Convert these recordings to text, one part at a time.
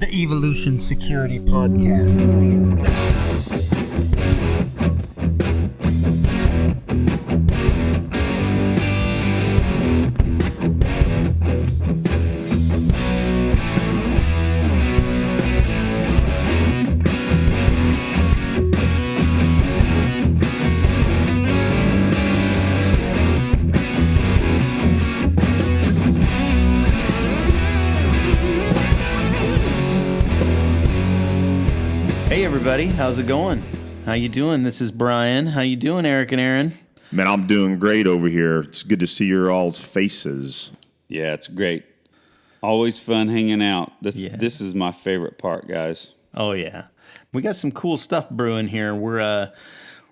the Evolution Security Podcast. Hey everybody, how's it going? How you doing? This is Brian. How you doing, Eric and Aaron? Man, I'm doing great over here. It's good to see your all's faces. Yeah, it's great. Always fun hanging out. This is my favorite part, guys. Oh yeah, we got some cool stuff brewing here. We're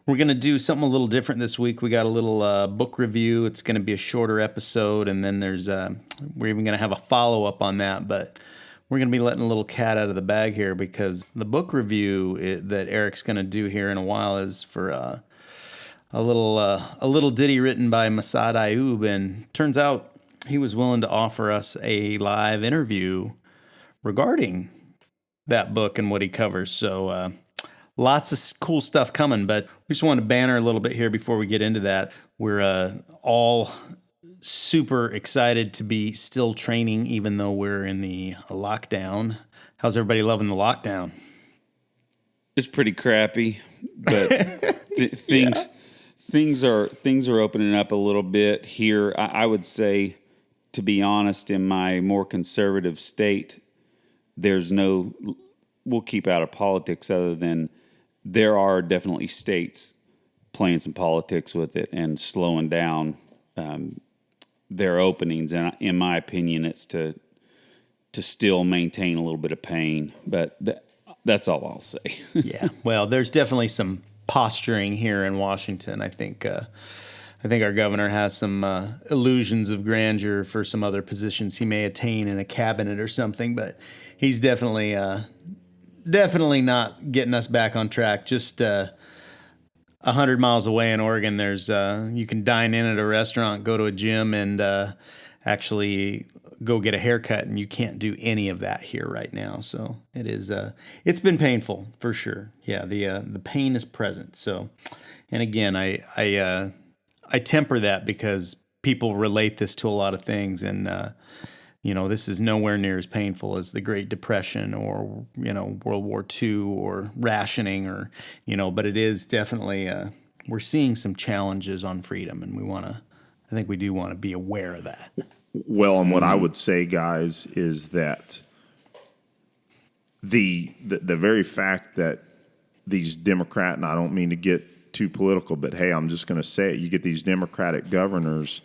gonna do something a little different this week. We got a little book review. It's gonna be a shorter episode, and then there's we're even gonna have a follow up on that, but. We're going to be letting a little cat out of the bag here because the book review that Eric's going to do here in a while is for a little ditty written by Massad Ayoob, and turns out he was willing to offer us a live interview regarding that book and what he covers. So lots of cool stuff coming, but we just want to banter a little bit here before we get into that. We're all super excited to be still training, even though we're in the lockdown. How's everybody loving the lockdown? It's pretty crappy, but things are opening up a little bit here. I would say, to be honest, in my more conservative state, we'll keep out of politics other than there are definitely states playing some politics with it and slowing down their openings, and in my opinion, it's to still maintain a little bit of pain. But that's all I'll say. Yeah, well, there's definitely some posturing here in Washington. I think our governor has some illusions of grandeur for some other positions he may attain in a cabinet or something, but he's definitely not getting us back on track. Just 100 miles away in Oregon, there's you can dine in at a restaurant, go to a gym, and actually go get a haircut, and you can't do any of that here right now. So it is it's been painful for sure. Yeah, the pain is present. So, and again, I temper that because people relate this to a lot of things, and this is nowhere near as painful as the Great Depression or, World War II or rationing or, but it is definitely, we're seeing some challenges on freedom, and I think we do want to be aware of that. Well, and what I would say, guys, is that the very fact that these Democrat, and I don't mean to get too political, but hey, I'm just going to say it, you get these Democratic governors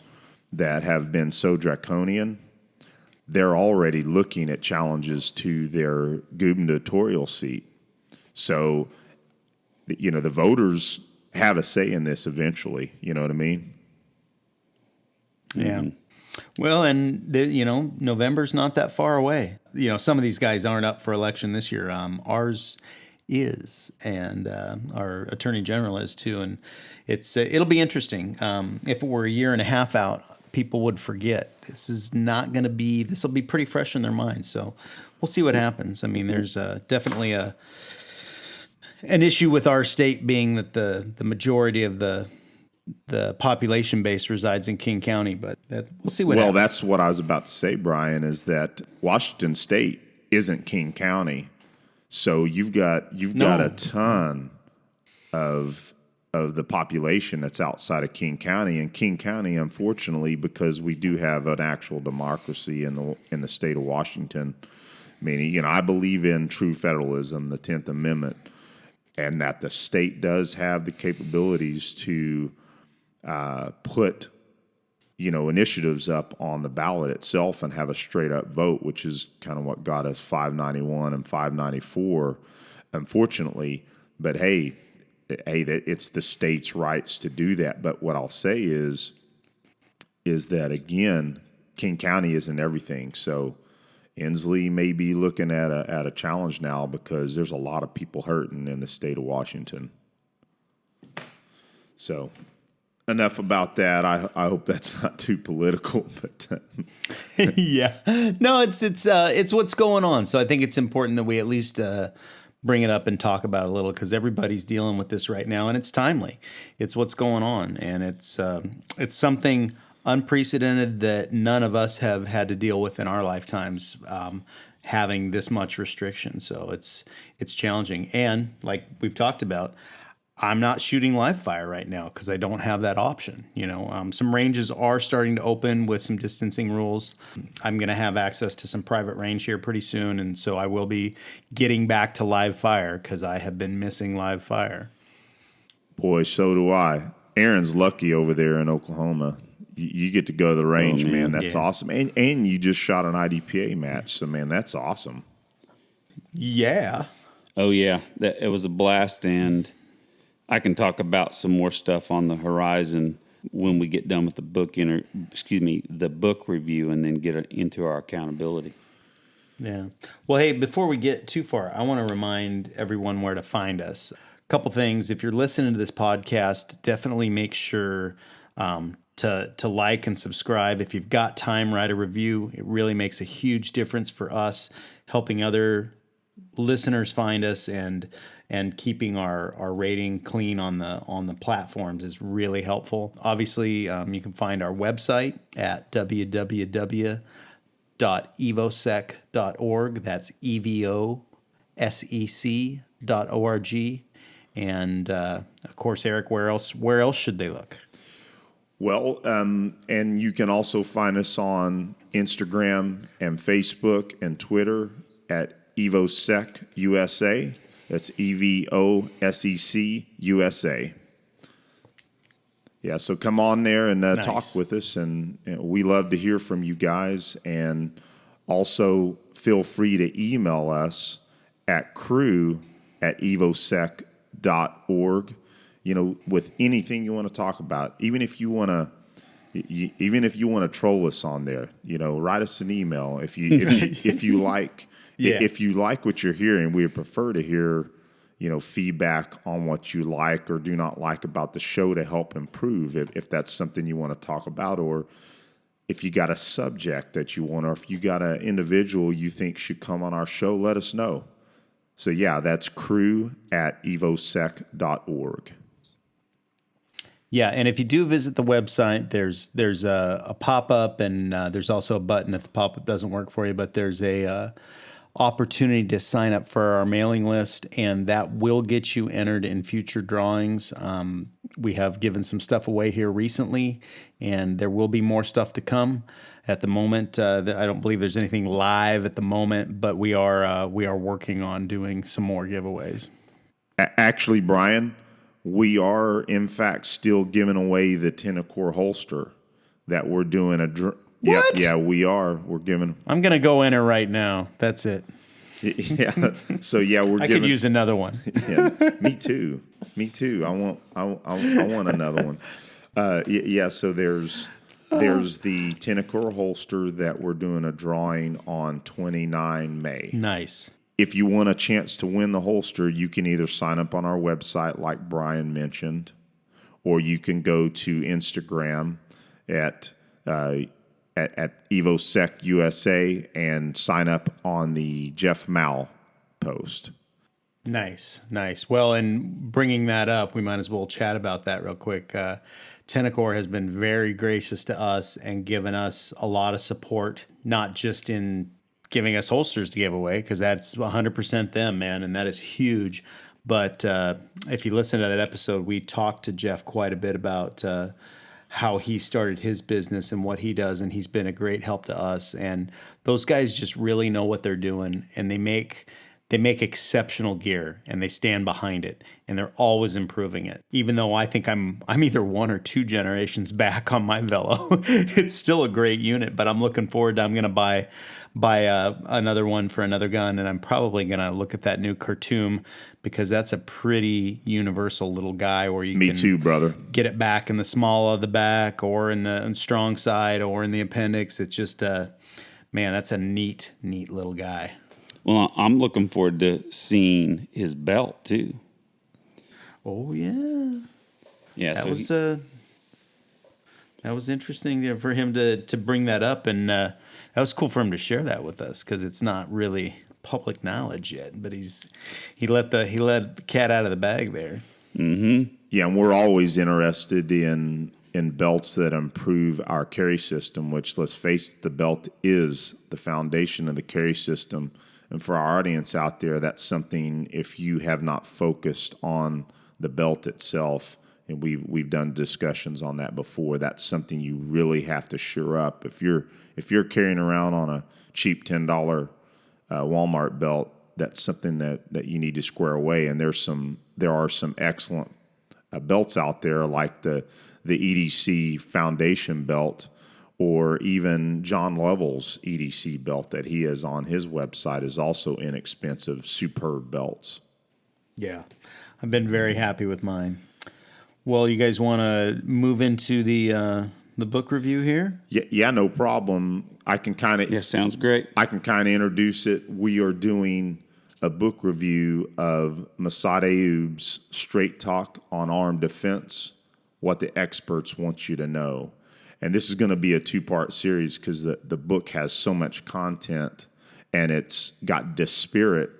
that have been so draconian, they're already looking at challenges to their gubernatorial seat. So, the voters have a say in this eventually. You know what I mean? Yeah. Well, and, November's not that far away. Some of these guys aren't up for election this year. Ours is, and our attorney general is too. And it'll be interesting. If it were a year and a half out, people would forget. This will be pretty fresh in their minds. So we'll see what happens. I mean, there's definitely an issue with our state being that the majority of the population base resides in King County, but we'll see what happens. Well, that's what I was about to say, Brian, is that Washington State isn't King County. So you've got a ton of the population that's outside of King County, and King County, unfortunately, because we do have an actual democracy in the state of Washington. Meaning, I believe in true federalism, the 10th Amendment, and that the state does have the capabilities to put, initiatives up on the ballot itself and have a straight up vote, which is kind of what got us 591 and 594, unfortunately. But hey, it's the state's rights to do that. But what I'll say is that, again, King County isn't everything. So Inslee may be looking at a challenge now because there's a lot of people hurting in the state of Washington. So enough about that. I hope that's not too political, but Yeah, no, it's what's going on. So I think it's important that we at least bring it up and talk about it a little, because everybody's dealing with this right now, and it's timely. It's what's going on, and it's something unprecedented that none of us have had to deal with in our lifetimes. Having this much restriction, so it's challenging. And like we've talked about, I'm not shooting live fire right now because I don't have that option. Some ranges are starting to open with some distancing rules. I'm going to have access to some private range here pretty soon, and so I will be getting back to live fire because I have been missing live fire. boy, so do I. Aaron's lucky over there in Oklahoma. You get to go to the range, man. That's awesome. And you just shot an IDPA match, so man, that's awesome. Yeah. Oh yeah, it was a blast, and I can talk about some more stuff on the horizon when we get done with the the book review, and then get into our accountability. Yeah. Well, hey, before we get too far, I want to remind everyone where to find us. A couple things. If you're listening to this podcast, definitely make sure to like and subscribe. If you've got time, write a review. It really makes a huge difference for us, helping other listeners find us, and keeping our rating clean on the platforms is really helpful. Obviously, you can find our website at www.evosec.org. That's EVOSEC.org. And of course, Eric, where else should they look? Well, and you can also find us on Instagram and Facebook and Twitter at EvoSec USA. That's EVOSEC USA. Yeah, so come on there and Nice. talk with us, and we love to hear from you guys. And also feel free to email us at crew@evosec.org. With anything you want to talk about, even if you want to troll us on there, write us an email. If you like what you're hearing, we would prefer to hear, feedback on what you like or do not like about the show to help improve. If that's something you want to talk about, or if you got a subject that you want, or if you got an individual you think should come on our show, let us know. So yeah, that's crew@evosec.org. Yeah, and if you do visit the website, there's a pop-up, and there's also a button if the pop-up doesn't work for you, but there's a opportunity to sign up for our mailing list, and that will get you entered in future drawings. We have given some stuff away here recently, and there will be more stuff to come. At the moment, I don't believe there's anything live at the moment, but we are working on doing some more giveaways. Actually, Brian, we are, in fact, still giving away the Tenacor holster that we're doing What? Yeah, we are. We're giving. I'm going to go enter right now. That's it. Yeah. So yeah, I could use another one. Yeah, me too. I want another one. Yeah. So there's the Tenacor holster that we're doing a drawing on 29 May. Nice. If you want a chance to win the holster, you can either sign up on our website, like Brian mentioned, or you can go to Instagram at EvoSec USA and sign up on the Jeff Mao post. Nice. Well, and bringing that up, we might as well chat about that real quick. Tenacor has been very gracious to us and given us a lot of support, not just in giving us holsters to give away, because that's 100% them, man, and that is huge. But if you listen to that episode, we talked to Jeff quite a bit about how he started his business and what he does, and he's been a great help to us. And those guys just really know what they're doing, and they make exceptional gear, and they stand behind it, and they're always improving it. Even though I think I'm either one or two generations back on my Velo, it's still a great unit. But I'm looking forward to. I'm going to buy another one for another gun, and I'm probably going to look at that new Khartoum, because that's a pretty universal little guy where you can too, brother. Get it back in the small of the back, or in the strong side, or in the appendix. It's just man, that's a neat little guy. Well, I'm looking forward to seeing his belt too. Oh yeah, Yeah, that so was That was interesting for him to bring that up, and that was cool for him to share that with us because it's not really public knowledge yet. But he let the cat out of the bag there. Yeah, and we're always interested in belts that improve our carry system, which, let's face it, the belt is the foundation of the carry system. And for our audience out there, that's something, if you have not focused on the belt itself, and we've done discussions on that before, that's something you really have to shore up. If you're carrying around on a cheap $10 Walmart belt, that's something that you need to square away. And there are some excellent belts out there, like the EDC Foundation belt, or even John Lovell's EDC belt that he has on his website is also inexpensive, superb belts. Yeah, I've been very happy with mine. Well, you guys want to move into the book review here? Yeah, no problem. I can kind of sounds great. I can kind of introduce it. We are doing a book review of Massad Ayoob's Straight Talk on Armed Defense: What the Experts Want You to Know. And this is going to be a 2-part series because the book has so much content, and it's got disparate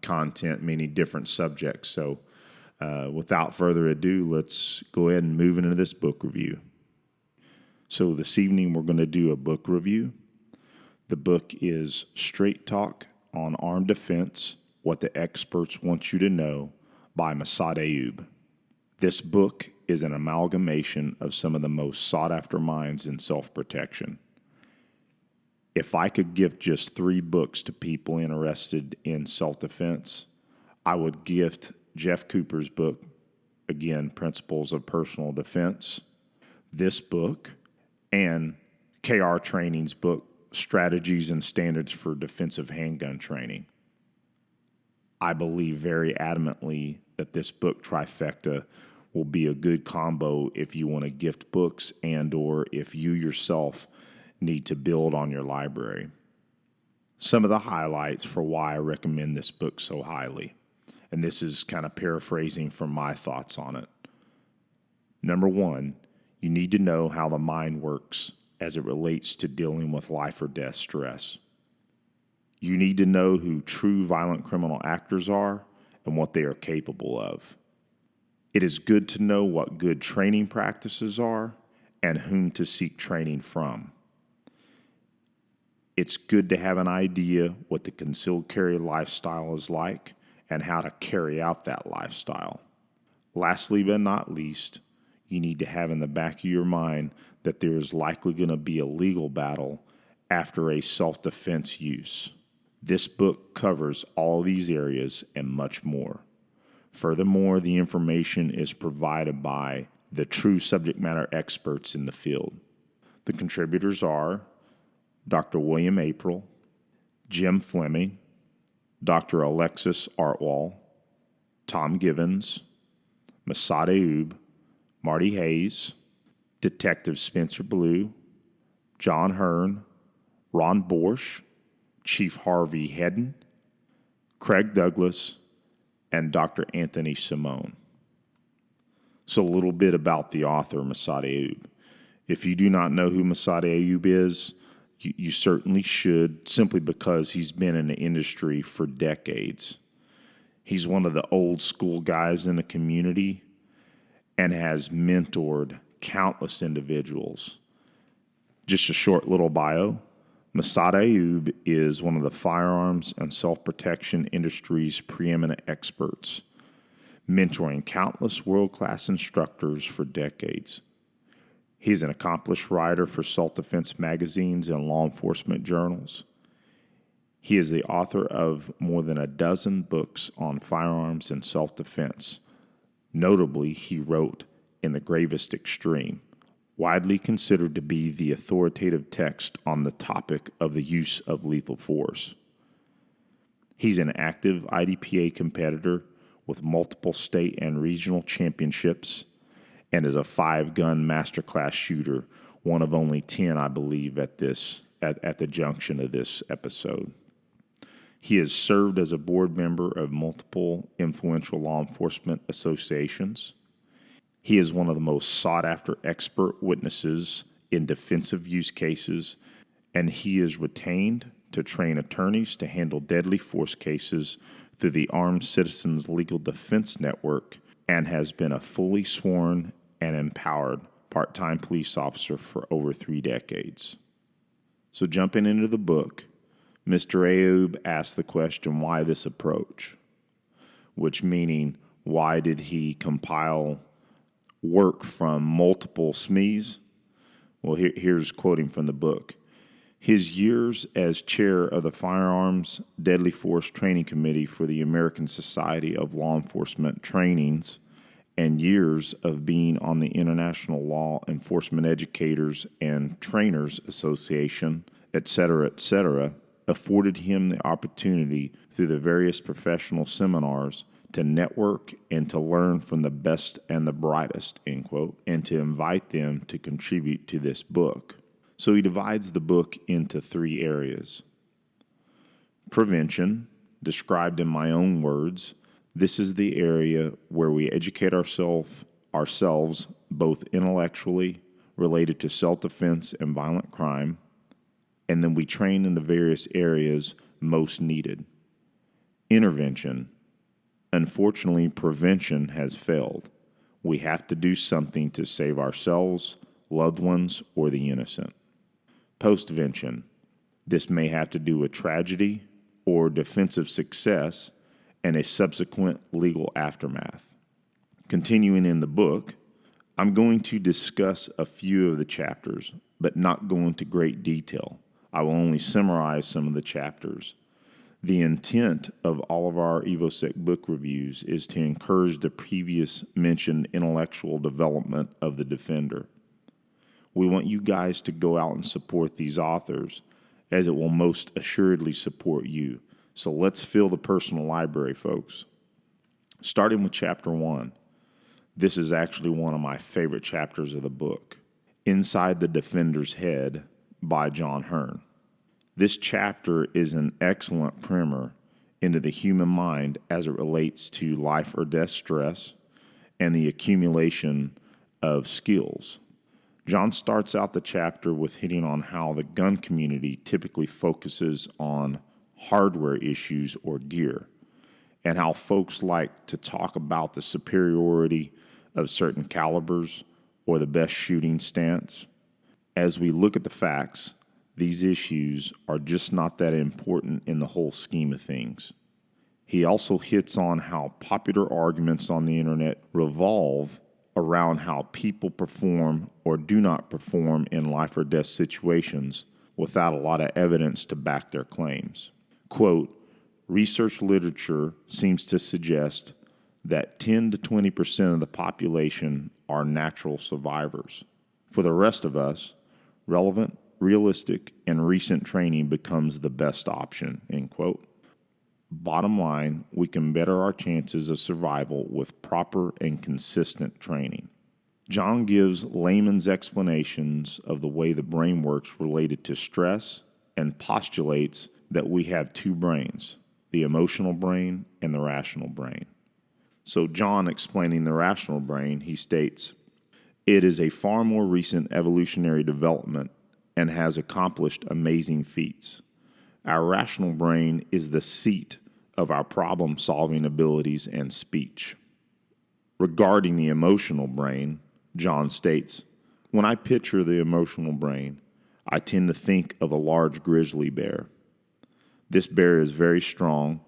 content, meaning different subjects. So without further ado, let's go ahead and move into this book review. So this evening we're going to do a book review. The book is Straight Talk on Armed Defense: What the Experts Want You to Know by Massad Ayoob. This book is an amalgamation of some of the most sought-after minds in self-protection. If I could gift just 3 books to people interested in self-defense, I would gift Jeff Cooper's book, again, Principles of Personal Defense, this book, and KR Training's book, Strategies and Standards for Defensive Handgun Training. I believe very adamantly that this book trifecta will be a good combo if you want to gift books and or if you yourself need to build on your library. Some of the highlights for why I recommend this book so highly, and this is kind of paraphrasing from my thoughts on it. Number 1, you need to know how the mind works as it relates to dealing with life or death stress. You need to know who true violent criminal actors are and what they are capable of. It is good to know what good training practices are and whom to seek training from. It's good to have an idea what the concealed carry lifestyle is like and how to carry out that lifestyle. Lastly but not least, you need to have in the back of your mind that there is likely going to be a legal battle after a self-defense use. This book covers all these areas and much more. Furthermore, the information is provided by the true subject matter experts in the field. The contributors are Dr. William April, Jim Fleming, Dr. Alexis Artwall, Tom Givens, Massad Ayoob, Marty Hayes, Detective Spencer Blue, John Hearn, Ron Borsch, Chief Harvey Hedden, Craig Douglas, and Dr. Anthony Simone. So a little bit about the author, Massad Ayoob. If you do not know who Massad Ayoob is, you certainly should, simply because he's been in the industry for decades. He's one of the old school guys in the community and has mentored countless individuals. Just a short little bio. Massad Ayoob is one of the firearms and self-protection industry's preeminent experts, mentoring countless world-class instructors for decades. He's an accomplished writer for self-defense magazines and law enforcement journals. He is the author of more than a dozen books on firearms and self-defense. Notably, he wrote In the Gravest Extreme, widely considered to be the authoritative text on the topic of the use of lethal force. He's an active IDPA competitor with multiple state and regional championships and is a 5-gun masterclass shooter, one of only 10, I believe, at the junction of this episode. He has served as a board member of multiple influential law enforcement associations. He is one of the most sought-after expert witnesses in defensive use cases, and he is retained to train attorneys to handle deadly force cases through the Armed Citizens Legal Defense Network, and has been a fully sworn and empowered part-time police officer for over 3 decades. So jumping into the book, Mr. Ayoob asked the question, why this approach? Which meaning, why did he compile work from multiple SMEs? Well, here's quoting from the book. His years as chair of the Firearms Deadly Force Training Committee for the American Society of Law Enforcement Trainings and years of being on the International Law Enforcement Educators and Trainers Association, etc., afforded him the opportunity through the various professional seminars to network and to learn from the best and the brightest, end quote, and to invite them to contribute to this book. So he divides the book into 3 areas. Prevention, described in my own words, this is the area where we educate ourselves both intellectually related to self-defense and violent crime, and then we train in the various areas most needed. Intervention. Unfortunately, prevention has failed. We have to do something to save ourselves, loved ones, or the innocent. Postvention. This may have to do with tragedy or defensive success and a subsequent legal aftermath. Continuing in the book, I'm going to discuss a few of the chapters, but not go into great detail. I will only summarize some of the chapters. The intent of all of our EvoSec book reviews is to encourage the previous mentioned intellectual development of the defender. We want you guys to go out and support these authors, as it will most assuredly support you. So let's fill the personal library, folks. Starting with chapter 1. This is actually one of my favorite chapters of the book. Inside the Defender's Head by John Hearn. This chapter is an excellent primer into the human mind as it relates to life or death stress and the accumulation of skills. John starts out the chapter with hitting on how the gun community typically focuses on hardware issues or gear, and how folks like to talk about the superiority of certain calibers or the best shooting stance. As we look at the facts, these issues are just not that important in the whole scheme of things. He also hits on how popular arguments on the internet revolve around how people perform or do not perform in life or death situations without a lot of evidence to back their claims. Quote, research literature seems to suggest that 10 to 20% of the population are natural survivors. For the rest of us, relevant, realistic, and recent training becomes the best option, end quote. Bottom line, we can better our chances of survival with proper and consistent training. John gives layman's explanations of the way the brain works related to stress and postulates that we have 2 brains, the emotional brain and the rational brain. So John, explaining the rational brain, he states, it is a far more recent evolutionary development and has accomplished amazing feats. Our rational brain is the seat of our problem-solving abilities and speech. Regarding the emotional brain, John states, when I picture the emotional brain, I tend to think of a large grizzly bear. This bear is very strong,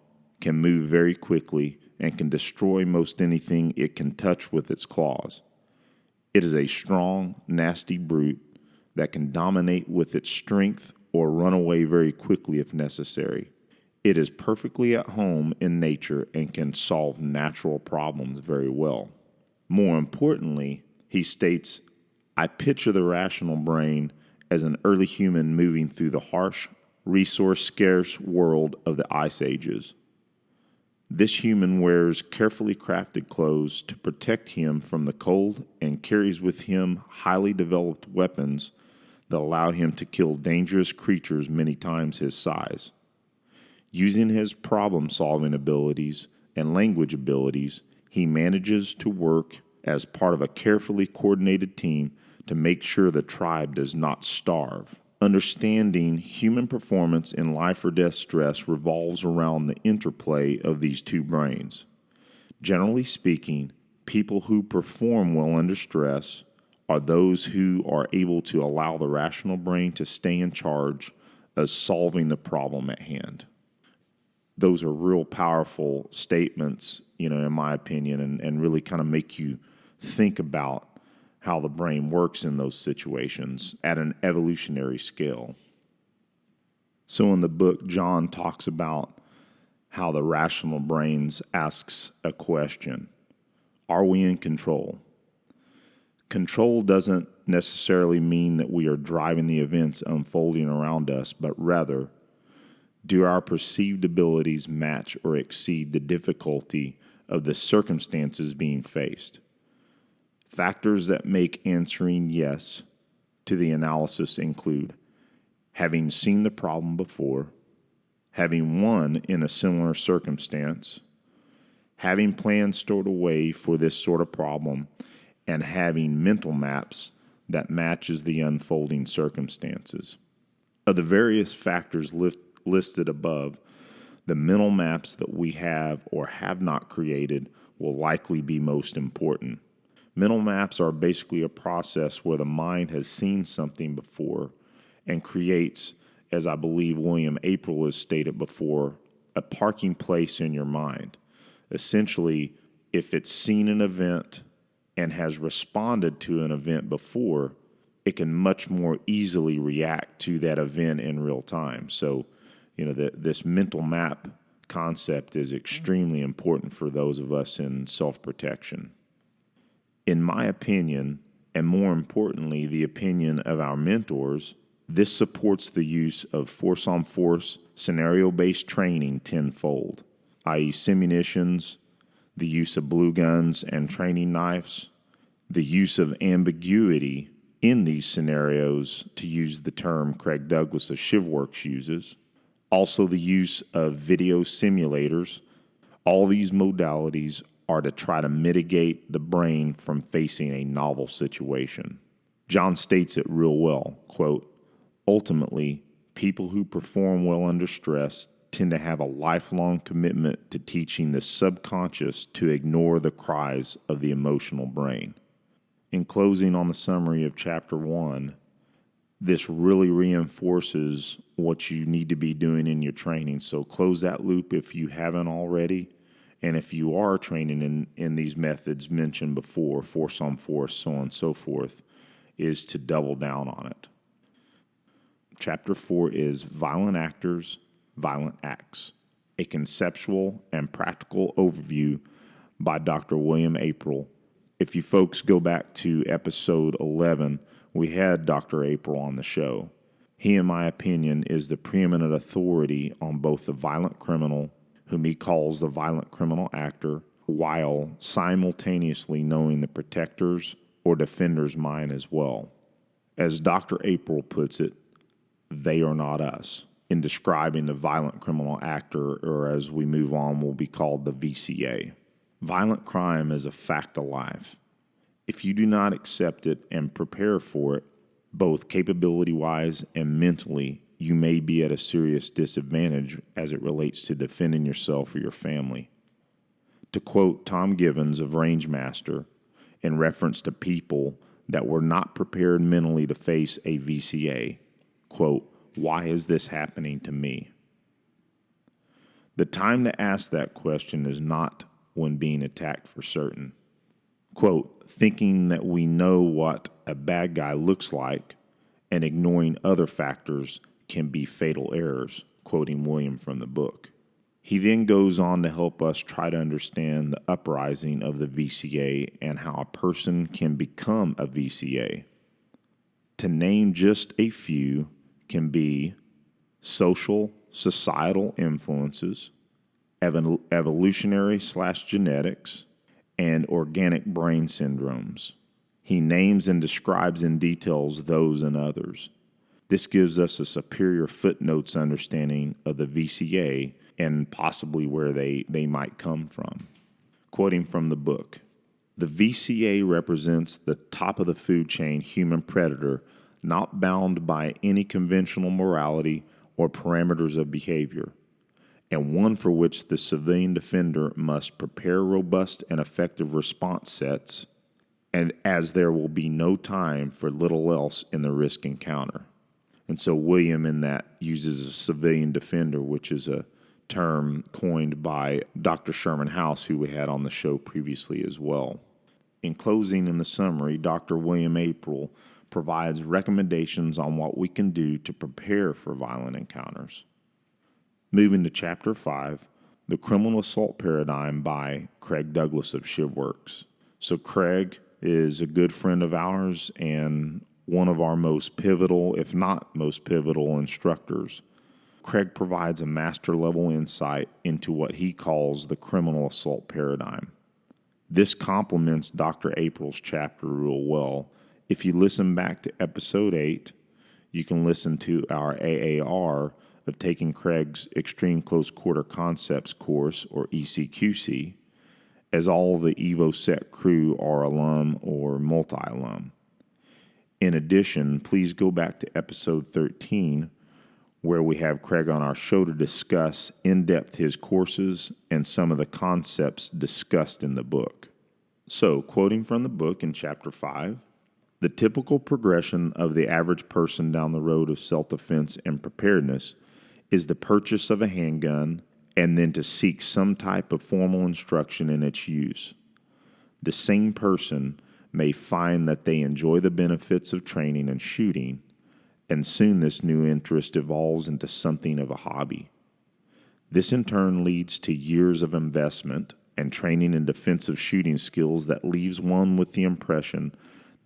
can move very quickly, and can destroy most anything it can touch with its claws. It is a strong, nasty brute that can dominate with its strength or run away very quickly if necessary. It is perfectly at home in nature and can solve natural problems very well. More importantly, he states, I picture the rational brain as an early human moving through the harsh, resource-scarce world of the Ice Ages. This human wears carefully crafted clothes to protect him from the cold and carries with him highly developed weapons that allow him to kill dangerous creatures many times his size. Using his problem-solving abilities and language abilities, he manages to work as part of a carefully coordinated team to make sure the tribe does not starve. Understanding human performance in life or death stress revolves around the interplay of these two brains. Generally speaking, people who perform well under stress are those who are able to allow the rational brain to stay in charge of solving the problem at hand. Those are real powerful statements, in my opinion, and really kind of make you think about how the brain works in those situations at an evolutionary scale. So in the book, John talks about how the rational brain asks a question: are we in control? Control doesn't necessarily mean that we are driving the events unfolding around us, but rather, do our perceived abilities match or exceed the difficulty of the circumstances being faced? Factors that make answering yes to the analysis include having seen the problem before, having won in a similar circumstance, having plans stored away for this sort of problem, and having mental maps that matches the unfolding circumstances. Of the various factors listed above, the mental maps that we have or have not created will likely be most important. Mental maps are basically a process where the mind has seen something before and creates, as I believe William April has stated before, a parking place in your mind. Essentially, if it's seen an event and has responded to an event before, it can much more easily react to that event in real time. So, this mental map concept is extremely important for those of us in self-protection. In my opinion, and more importantly, the opinion of our mentors, this supports the use of force-on-force, scenario-based training tenfold, i.e. simunitions, the use of blue guns and training knives, the use of ambiguity in these scenarios, to use the term Craig Douglas of ShivWorks uses, also the use of video simulators. All these modalities are to try to mitigate the brain from facing a novel situation. John states it real well, quote, ultimately, people who perform well under stress tend to have a lifelong commitment to teaching the subconscious to ignore the cries of the emotional brain. In closing on the summary of Chapter 1, this really reinforces what you need to be doing in your training. So close that loop if you haven't already. And if you are training in these methods mentioned before, force on force, so on and so forth, is to double down on it. Chapter 4 is Violent Actors, Violent Acts, a conceptual and practical overview by Dr. William April. If you folks go back to episode 11, we had Dr. April on the show. He, in my opinion, is the preeminent authority on both the violent criminal, whom he calls the violent criminal actor, while simultaneously knowing the protector's or defender's mind as well. As Dr. April puts it, they are not us, in describing the violent criminal actor, or as we move on will be called the VCA. Violent crime is a fact of life. If you do not accept it and prepare for it, both capability-wise and mentally, you may be at a serious disadvantage as it relates to defending yourself or your family. To quote Tom Givens of Rangemaster, in reference to people that were not prepared mentally to face a VCA, quote, why is this happening to me? The time to ask that question is not when being attacked for certain. Quote, thinking that we know what a bad guy looks like and ignoring other factors can be fatal errors, quoting William from the book. He then goes on to help us try to understand the uprising of the VCA and how a person can become a VCA. To name just a few can be social, societal influences, evolutionary/genetics, and organic brain syndromes. He names and describes in details those and others. This gives us a superior footnotes understanding of the VCA and possibly where they might come from. Quoting from the book, The VCA represents the top of the food chain human predator, not bound by any conventional morality or parameters of behavior, and one for which the civilian defender must prepare robust and effective response sets, and as there will be no time for little else in the risk encounter. And so William in that uses a civilian defender, which is a term coined by Dr. Sherman House, who we had on the show previously as well. In closing, in the summary, Dr. William April provides recommendations on what we can do to prepare for violent encounters. Moving to Chapter 5, The Criminal Assault Paradigm by Craig Douglas of ShivWorks. So Craig is a good friend of ours and one of our most pivotal, if not most pivotal, instructors. Craig provides a master-level insight into what he calls the criminal assault paradigm. This complements Dr. April's chapter real well. If you listen back to Episode 8, you can listen to our AAR of taking Craig's Extreme Close Quarter Concepts course, or ECQC, as all the EvoSec crew are alum or multi-alum. In addition, please go back to Episode 13, where we have Craig on our show to discuss in depth his courses and some of the concepts discussed in the book. So, quoting from the book in Chapter 5, the typical progression of the average person down the road of self-defense and preparedness is the purchase of a handgun and then to seek some type of formal instruction in its use. The same person may find that they enjoy the benefits of training and shooting, and soon this new interest evolves into something of a hobby. This in turn leads to years of investment and training in defensive shooting skills that leaves one with the impression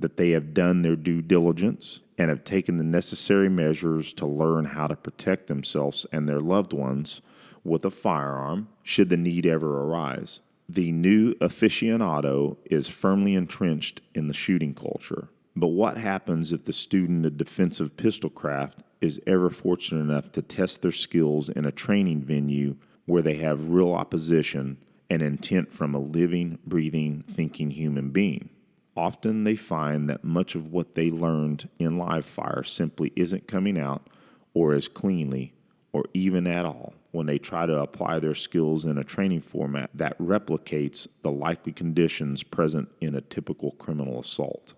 that they have done their due diligence and have taken the necessary measures to learn how to protect themselves and their loved ones with a firearm should the need ever arise. The new aficionado is firmly entrenched in the shooting culture. But what happens if the student of defensive pistol craft is ever fortunate enough to test their skills in a training venue where they have real opposition and intent from a living, breathing, thinking human being? Often they find that much of what they learned in live fire simply isn't coming out or as cleanly or even at all when they try to apply their skills in a training format that replicates the likely conditions present in a typical criminal assault.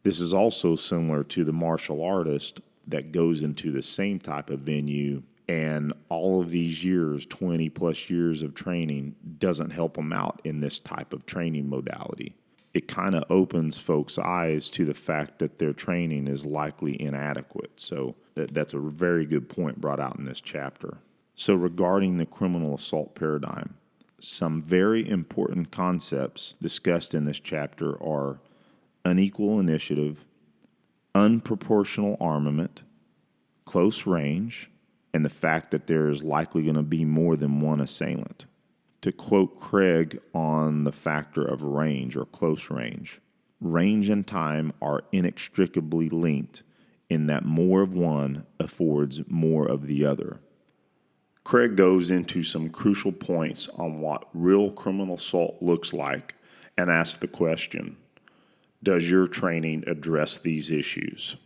This is also similar to the martial artist that goes into the same type of venue, and all of these years, 20 plus years of training, doesn't help them out in this type of training modality. It kind of opens folks' eyes to the fact that their training is likely inadequate. So that's a very good point brought out in this chapter. So regarding the criminal assault paradigm, some very important concepts discussed in this chapter are unequal initiative, unproportional armament, close range, and the fact that there is likely going to be more than one assailant. To quote Craig on the factor of range or close range, range and time are inextricably linked in that more of one affords more of the other. Craig goes into some crucial points on what real criminal assault looks like and asks the question, does your training address these issues?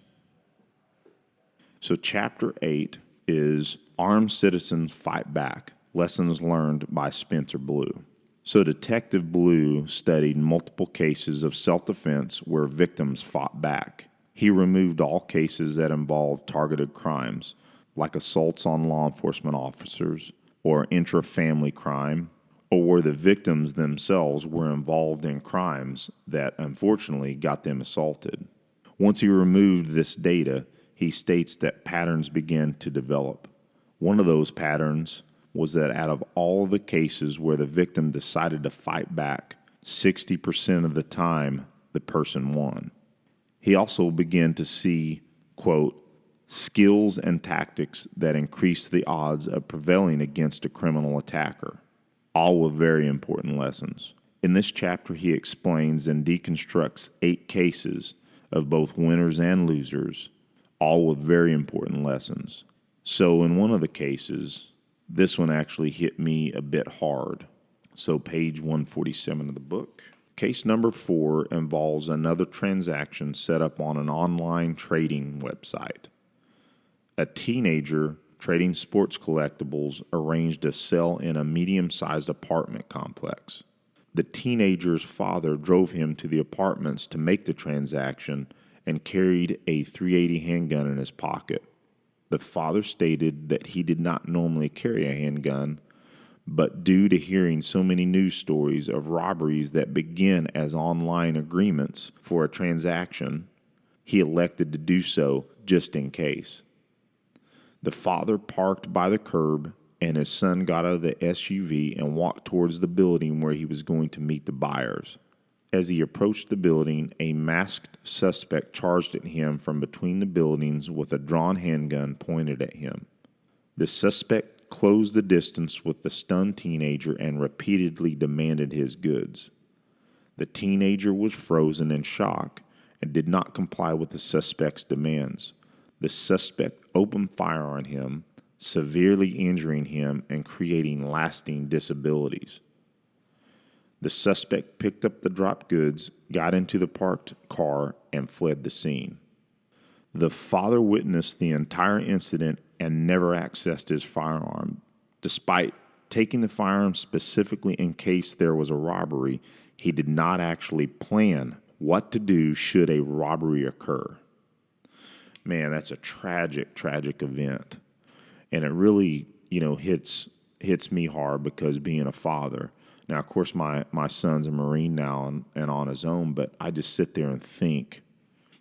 So Chapter 8 is Armed Citizens Fight Back, Lessons Learned by Spencer Blue. So Detective Blue studied multiple cases of self-defense where victims fought back. He removed all cases that involved targeted crimes, like assaults on law enforcement officers or intra-family crime, or where the victims themselves were involved in crimes that unfortunately got them assaulted. Once he removed this data, he states that patterns began to develop. One of those patterns was that out of all of the cases where the victim decided to fight back, 60% of the time the person won. He also began to see, quote, skills and tactics that increase the odds of prevailing against a criminal attacker. All were very important lessons. In this chapter, he explains and deconstructs 8 cases of both winners and losers, all with very important lessons. So in one of the cases, this one actually hit me a bit hard. So page 147 of the book. Case number 4 involves another transaction set up on an online trading website. A teenager trading sports collectibles arranged a sale in a medium-sized apartment complex. The teenager's father drove him to the apartments to make the transaction and carried a .380 handgun in his pocket. The father stated that he did not normally carry a handgun, but due to hearing so many news stories of robberies that begin as online agreements for a transaction, he elected to do so just in case. The father parked by the curb, and his son got out of the SUV and walked towards the building where he was going to meet the buyers. As he approached the building, a masked suspect charged at him from between the buildings with a drawn handgun pointed at him. The suspect closed the distance with the stunned teenager and repeatedly demanded his goods. The teenager was frozen in shock and did not comply with the suspect's demands. The suspect opened fire on him, severely injuring him and creating lasting disabilities. The suspect picked up the dropped goods, got into the parked car, and fled the scene. The father witnessed the entire incident and never accessed his firearm. Despite taking the firearm specifically in case there was a robbery, he did not actually plan what to do should a robbery occur. Man, that's a tragic, tragic event. And it really, hits me hard because being a father. Now, of course, my son's a Marine now and on his own, but I just sit there and think,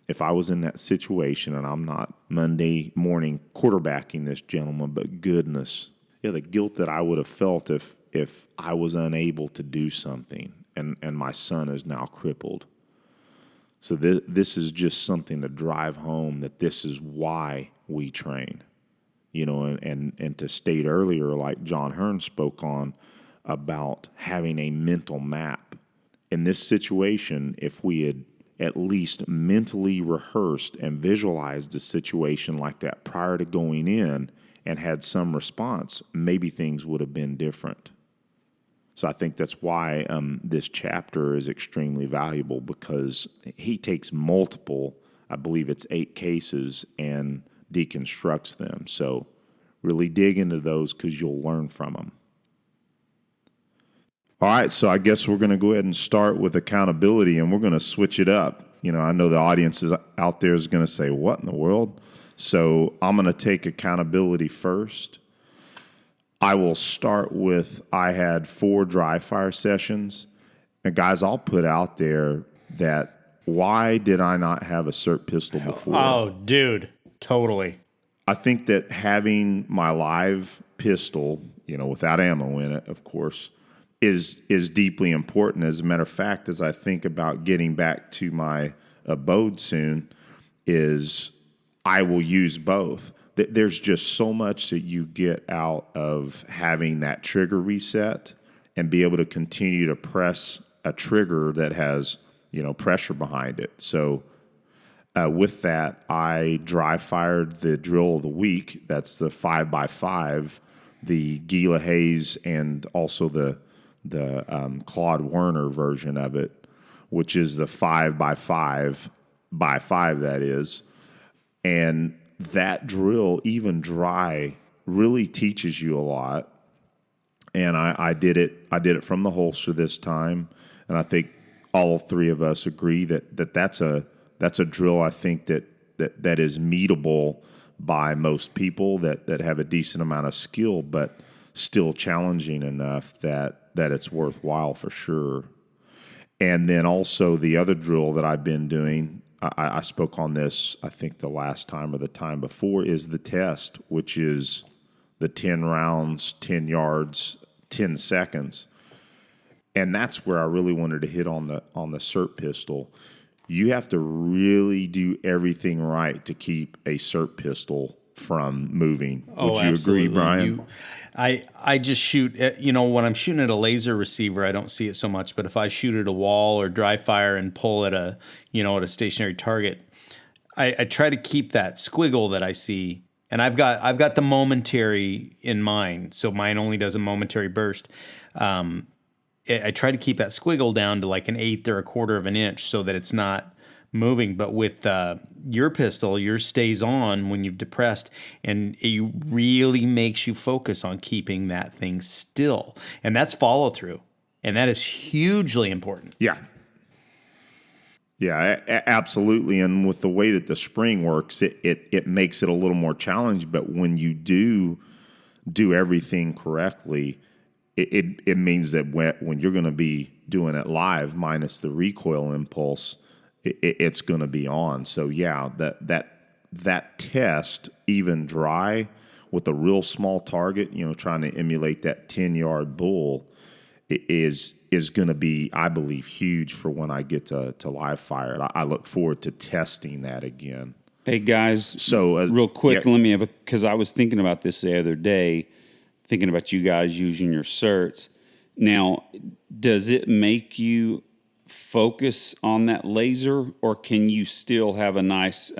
if I was in that situation, and I'm not Monday morning quarterbacking this gentleman, but goodness, the guilt that I would have felt if I was unable to do something and my son is now crippled. So this is just something to drive home that this is why we train. And to state earlier, like John Hearn spoke on, about having a mental map. In this situation, if we had at least mentally rehearsed and visualized a situation like that prior to going in and had some response, maybe things would have been different. So I think that's why this chapter is extremely valuable, because he takes multiple, I believe it's 8 cases, and deconstructs them. So really dig into those because you'll learn from them. All right, so I guess we're going to go ahead and start with accountability, and we're going to switch it up. I know the audience is out there is going to say, what in the world? So I'm going to take accountability first. I will start with, I had 4 dry fire sessions. And guys, I'll put out there that why did I not have a SIRT pistol before? Oh, dude, totally. I think that having my live pistol, without ammo in it, of course, is deeply important. As a matter of fact, as I think about getting back to my abode soon, is I will use both. There's just so much that you get out of having that trigger reset and be able to continue to press a trigger that has, pressure behind it. So with that, I dry fired the drill of the week. That's the 5x5, the Gila Hayes, and also the Claude Werner version of it, which is the 5x5 that is. And that drill, even dry, really teaches you a lot. And I did it from the holster this time, and I think all 3 of us agree that's a drill I think that is meetable by most people that have a decent amount of skill, but still challenging enough that it's worthwhile for sure. And then also the other drill that I've been doing, I spoke on this, I think the last time or the time before, is the test, which is the 10 rounds, 10 yards, 10 seconds. And that's where I really wanted to hit on the SIRT pistol. You have to really do everything right to keep a SIRT pistol from moving. Would you absolutely. agree, Brian? I just shoot, when I'm shooting at a laser receiver, I don't see it so much. But if I shoot at a wall or dry fire and pull at a stationary target, I try to keep that squiggle that I see. And I've got the momentary in mind. So mine only does a momentary burst. I try to keep that squiggle down to like an eighth or a quarter of an inch so that it's not moving. But with your pistol, yours stays on when you've depressed, and it really makes you focus on keeping that thing still. And that's follow through. And that is hugely important. Yeah. Yeah, absolutely. And with the way that the spring works, it makes it a little more challenging. But when you do everything correctly, it means that when you're going to be doing it live, minus the recoil impulse, it's going to be on. So yeah, that test, even dry with a real small target, trying to emulate that 10-yard bull, is going to be, I believe, huge for when I get to live fire. I look forward to testing that again. Hey guys, so real quick, let me have because I was thinking about this the other day, thinking about you guys using your certs. Now, does it make you focus on that laser, or can you still have a nice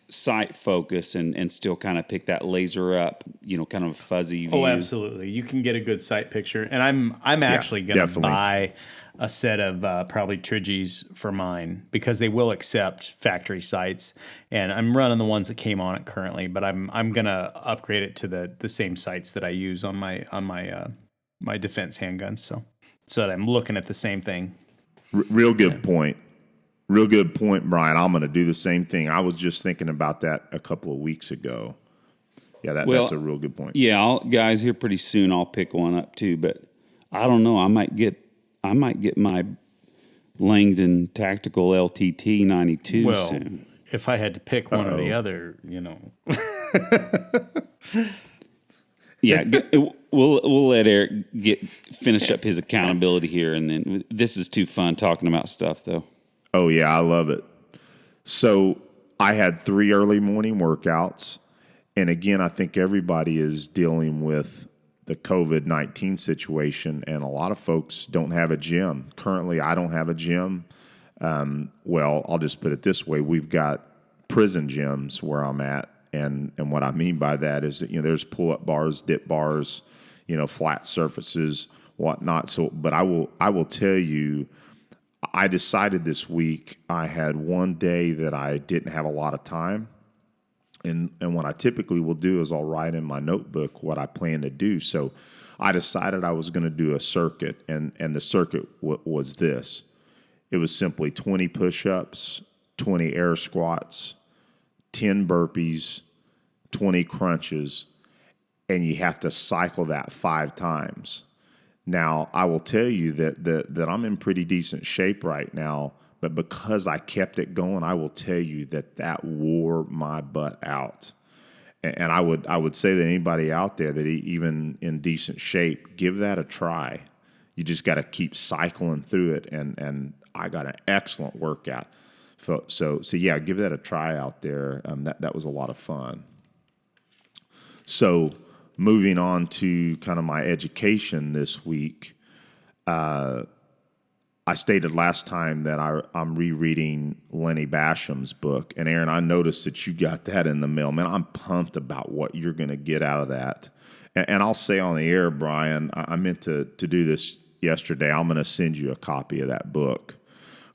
sight focus and still kind of pick that laser up, kind of a fuzzy view? Oh, absolutely. You can get a good sight picture. And I'm actually going to buy a set of probably Trigis for mine, because they will accept factory sights. And I'm running the ones that came on it currently, but I'm going to upgrade it to the same sights that I use on my defense handguns. So that I'm looking at the same thing. Real good point. Real good point, Brian. I'm going to do the same thing. I was just thinking about that a couple of weeks ago. Yeah, that's a real good point. Yeah, guys, here pretty soon I'll pick one up too. But I don't know. I might get my Langdon Tactical LTT 92 soon. If I had to pick one or the other, Yeah, we'll let Eric finish up his accountability here, and then this is too fun talking about stuff though. Oh, yeah, I love it. So I had 3 early morning workouts. And again, I think everybody is dealing with the COVID-19 situation, and a lot of folks don't have a gym. Currently, I don't have a gym. Well, I'll just put it this way. We've got prison gyms where I'm at. And what I mean by that is that, there's pull-up bars, dip bars, flat surfaces, whatnot. So, but I will tell you, I decided this week I had one day that I didn't have a lot of time. And what I typically will do is I'll write in my notebook what I plan to do. So I decided I was going to do a circuit, and the circuit was this. It was simply 20 push-ups, 20 air squats, 10 burpees, 20 crunches, and you have to cycle that 5 times. Now, I will tell you that I'm in pretty decent shape right now, but because I kept it going, I will tell you that wore my butt out. And I would say that anybody out there that even in decent shape, give that a try. You just got to keep cycling through it, and I got an excellent workout. So yeah, give that a try out there. That was a lot of fun. So moving on to kind of my education this week, I stated last time that I'm rereading Lenny Basham's book. And Aaron, I noticed that you got that in the mail. Man, I'm pumped about what you're going to get out of that. And I'll say on the air, Brian, I meant to do this yesterday. I'm going to send you a copy of that book,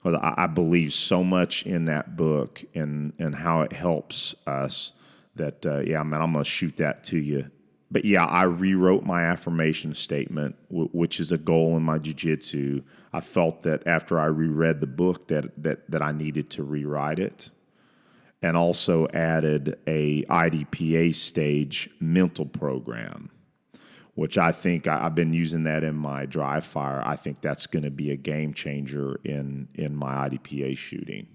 because I believe so much in that book and how it helps us that, I'm going to shoot that to you. But yeah, I rewrote my affirmation statement, which is a goal in my jiu-jitsu. I felt that after I reread the book that I needed to rewrite it, and also added a IDPA stage mental program, which I think I've been using that in my dry fire. I think that's going to be a game changer in my IDPA shooting.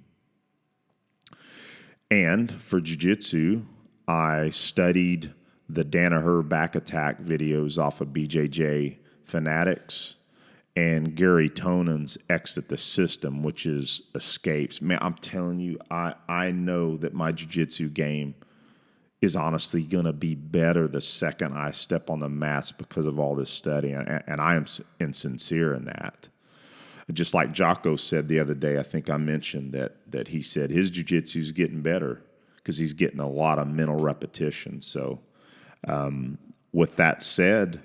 And for jiu-jitsu, I studied the Danaher back attack videos off of BJJ Fanatics and Gary Tonon's Exit the System, which is escapes. Man, I'm telling you, I know that my jiu-jitsu game is honestly going to be better the second I step on the mats because of all this studying, and I am sincere in that. Just like Jocko said the other day, I think I mentioned that he said his jiu-jitsu is getting better because he's getting a lot of mental repetition. So with that said,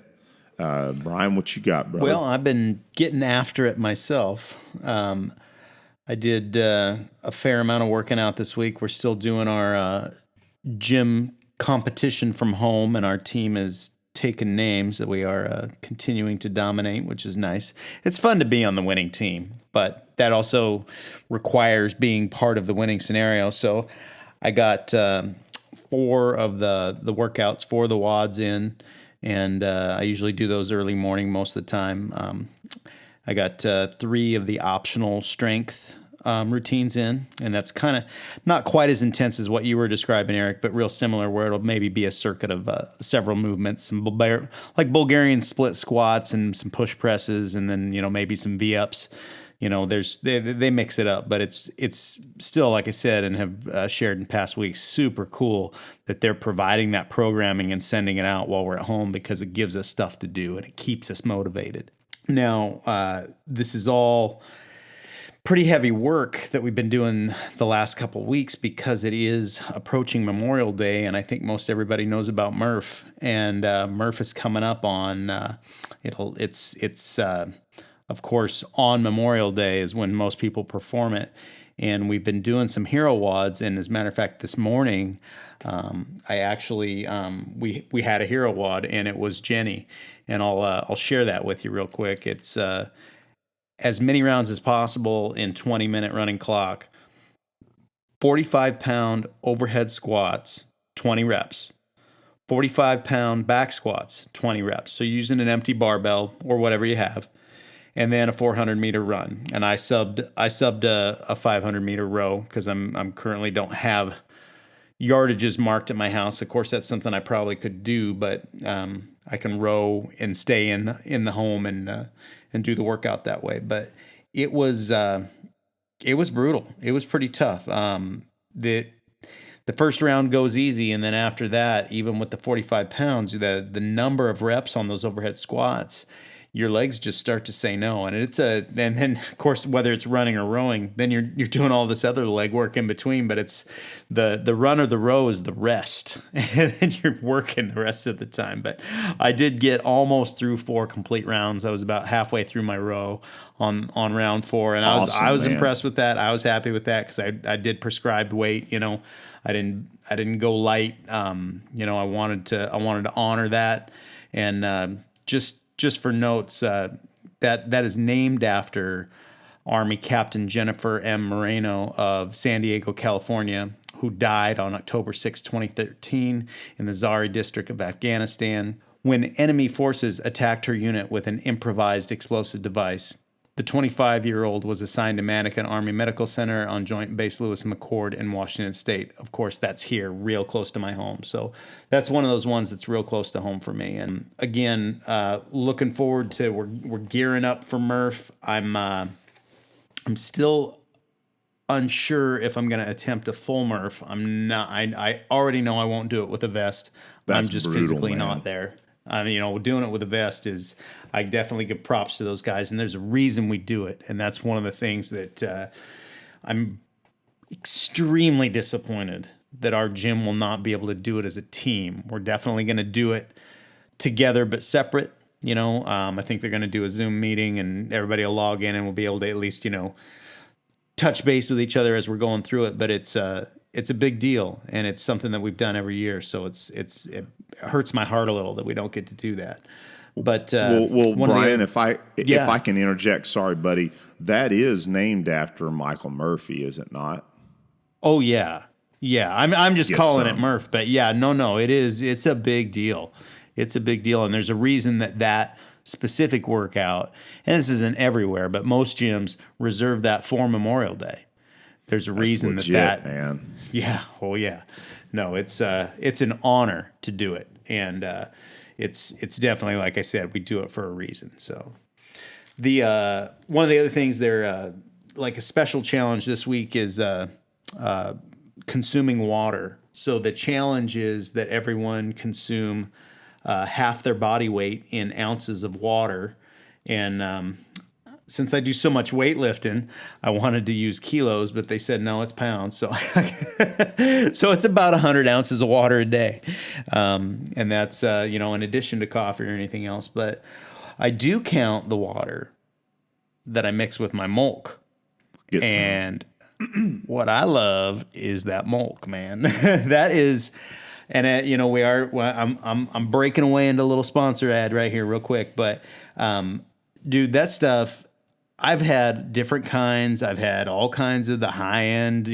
Brian, what you got, brother? Well, I've been getting after it myself. I did a fair amount of working out this week. We're still doing our gym competition from home, and our team is taken names that we are continuing to dominate, which is nice. It's fun to be on the winning team, but that also requires being part of the winning scenario. So I got 4 of the workouts, 4 of the WODs in, and I usually do those early morning most of the time. I got 3 of the optional strength routines in, and that's kind of not quite as intense as what you were describing, Eric, but real similar, where it'll maybe be a circuit of several movements, some like Bulgarian split squats and some push presses, and then maybe some V-ups. They mix it up, but it's still, like I said and have shared in past weeks, super cool that they're providing that programming and sending it out while we're at home, because it gives us stuff to do and it keeps us motivated. Now, this is all pretty heavy work that we've been doing the last couple of weeks, because it is approaching Memorial Day, and I think most everybody knows about Murph. And Murph is coming up on of course, on Memorial Day is when most people perform it. And we've been doing some hero WODs. And as a matter of fact, this morning, I actually, we had a hero WOD, and it was Jenny. And I'll share that with you real quick. It's as many rounds as possible in 20-minute running clock, 45-pound overhead squats, 20 reps, 45-pound back squats, 20 reps. So using an empty barbell or whatever you have, and then a 400-meter run. And I subbed a 500-meter row, because I'm currently don't have yardages marked at my house. Of course, that's something I probably could do, but I can row and stay in the home and do the workout that way. But it was brutal. It was pretty tough. The first round goes easy, and then after that, even with the 45 pounds, the number of reps on those overhead squats, your legs just start to say no. And and then of course, whether it's running or rowing, then you're doing all this other leg work in between, but it's the run or the row is the rest. And then you're working the rest of the time. But I did get almost through 4 complete rounds. I was about halfway through my row on round 4. And I was impressed with that. I was happy with that, because I did prescribed weight. I didn't go light. I wanted to honor that. And just for notes, that is named after Army Captain Jennifer M. Moreno of San Diego, California, who died on October 6, 2013 in the Zari district of Afghanistan when enemy forces attacked her unit with an improvised explosive device. The 25-year-old was assigned to Mannequin Army Medical Center on Joint Base Lewis McChord in Washington State. Of course, that's here, real close to my home. So that's one of those ones that's real close to home for me. And again, looking forward to we're gearing up for Murph. I'm still unsure if I'm going to attempt a full Murph. I'm not. I already know I won't do it with a vest. That's I'm just brutal, physically man. not there. Doing it with a vest is, I definitely give props to those guys, and there's a reason we do it. And that's one of the things that I'm extremely disappointed that our gym will not be able to do it as a team. We're definitely going to do it together, but separate. I think they're going to do a Zoom meeting, and everybody will log in, and we'll be able to at least, touch base with each other as we're going through it. But it's a big deal, and it's something that we've done every year. So it hurts my heart a little that we don't get to do that. But well, Brian, if I can interject, sorry, buddy, that is named after Michael Murphy, is it not? Oh yeah. I'm just calling it Murph, but yeah, no, it is. It's a big deal. It's a big deal, and there's a reason that specific workout, and this isn't everywhere, but most gyms reserve that for Memorial Day. There's a reason legit, that man. Yeah. Oh yeah. No, it's an honor to do it, and it's definitely, like I said, we do it for a reason. So the one of the other things there, like a special challenge this week is consuming water. So the challenge is that everyone consume half their body weight in ounces of water, and since I do so much weightlifting, I wanted to use kilos, but they said no, it's pounds. So so it's about 100 ounces of water a day, and that's in addition to coffee or anything else. But I do count the water that I mix with my milk, and what I love is that milk, man. That is. And I'm breaking away into a little sponsor ad right here real quick, but dude, that stuff, I've had different kinds. I've had all kinds of the high end,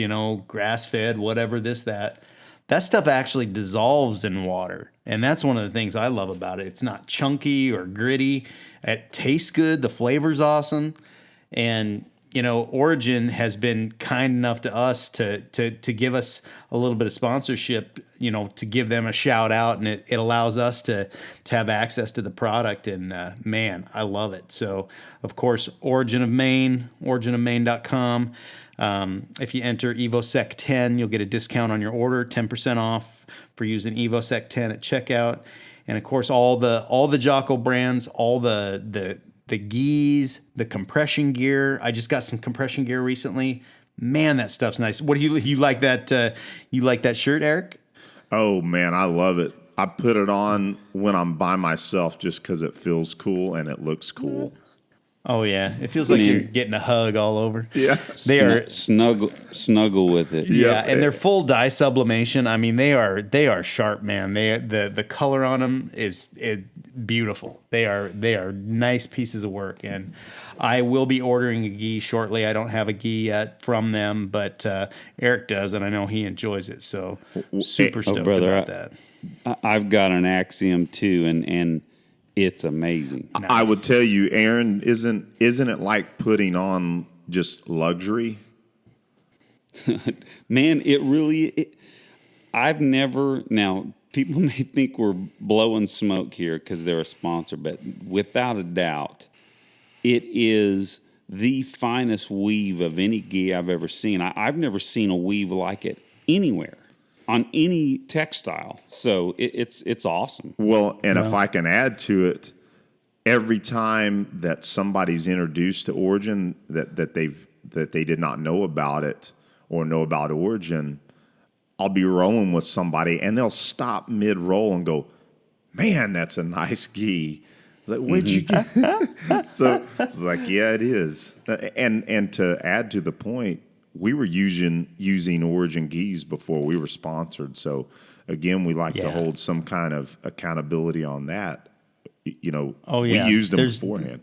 grass fed, whatever, this, that. That stuff actually dissolves in water. And that's one of the things I love about it. It's not chunky or gritty. It tastes good. The flavor's awesome. And Origin has been kind enough to us to give us a little bit of sponsorship, to give them a shout out, and it allows us to have access to the product. And man, I love it. So, of course, Origin of Maine, originofmaine.com. If you enter EvoSec 10, you'll get a discount on your order, 10% off for using EvoSec 10 at checkout. And of course, all the Jocko brands, all the gis, the compression gear. I just got some compression gear recently. Man, that stuff's nice. What do you like that? You like that shirt, Eric? Oh man, I love it. I put it on when I'm by myself just because it feels cool and it looks cool. Oh yeah, it feels like you're getting a hug all over. Yeah, they are snuggle with it. Yeah, and they're full dye sublimation. I mean, they are sharp, man. The color on them is beautiful. They are nice pieces of work, and I will be ordering a gi shortly. I don't have a gi yet from them, but Eric does, and I know he enjoys it. So super stoked about that. I've got an Axiom too, and it's amazing. Nice. I would tell you, Aaron, isn't it like putting on just luxury? Man, it really. I've never. Now, people may think we're blowing smoke here because they're a sponsor, but without a doubt, it is the finest weave of any gi I've ever seen. I've never seen a weave like it anywhere on any textile. So it's awesome. Well, and if I can add to it, every time that somebody's introduced to Origin that they did not know about it or know about Origin, I'll be rolling with somebody and they'll stop mid-roll and go, "Man, that's a nice gi." Like, where'd you get? So it's like, yeah, it is. And to add to the point, we were using Origin gis before we were sponsored. So again, we like to hold some kind of accountability on that. We used them beforehand.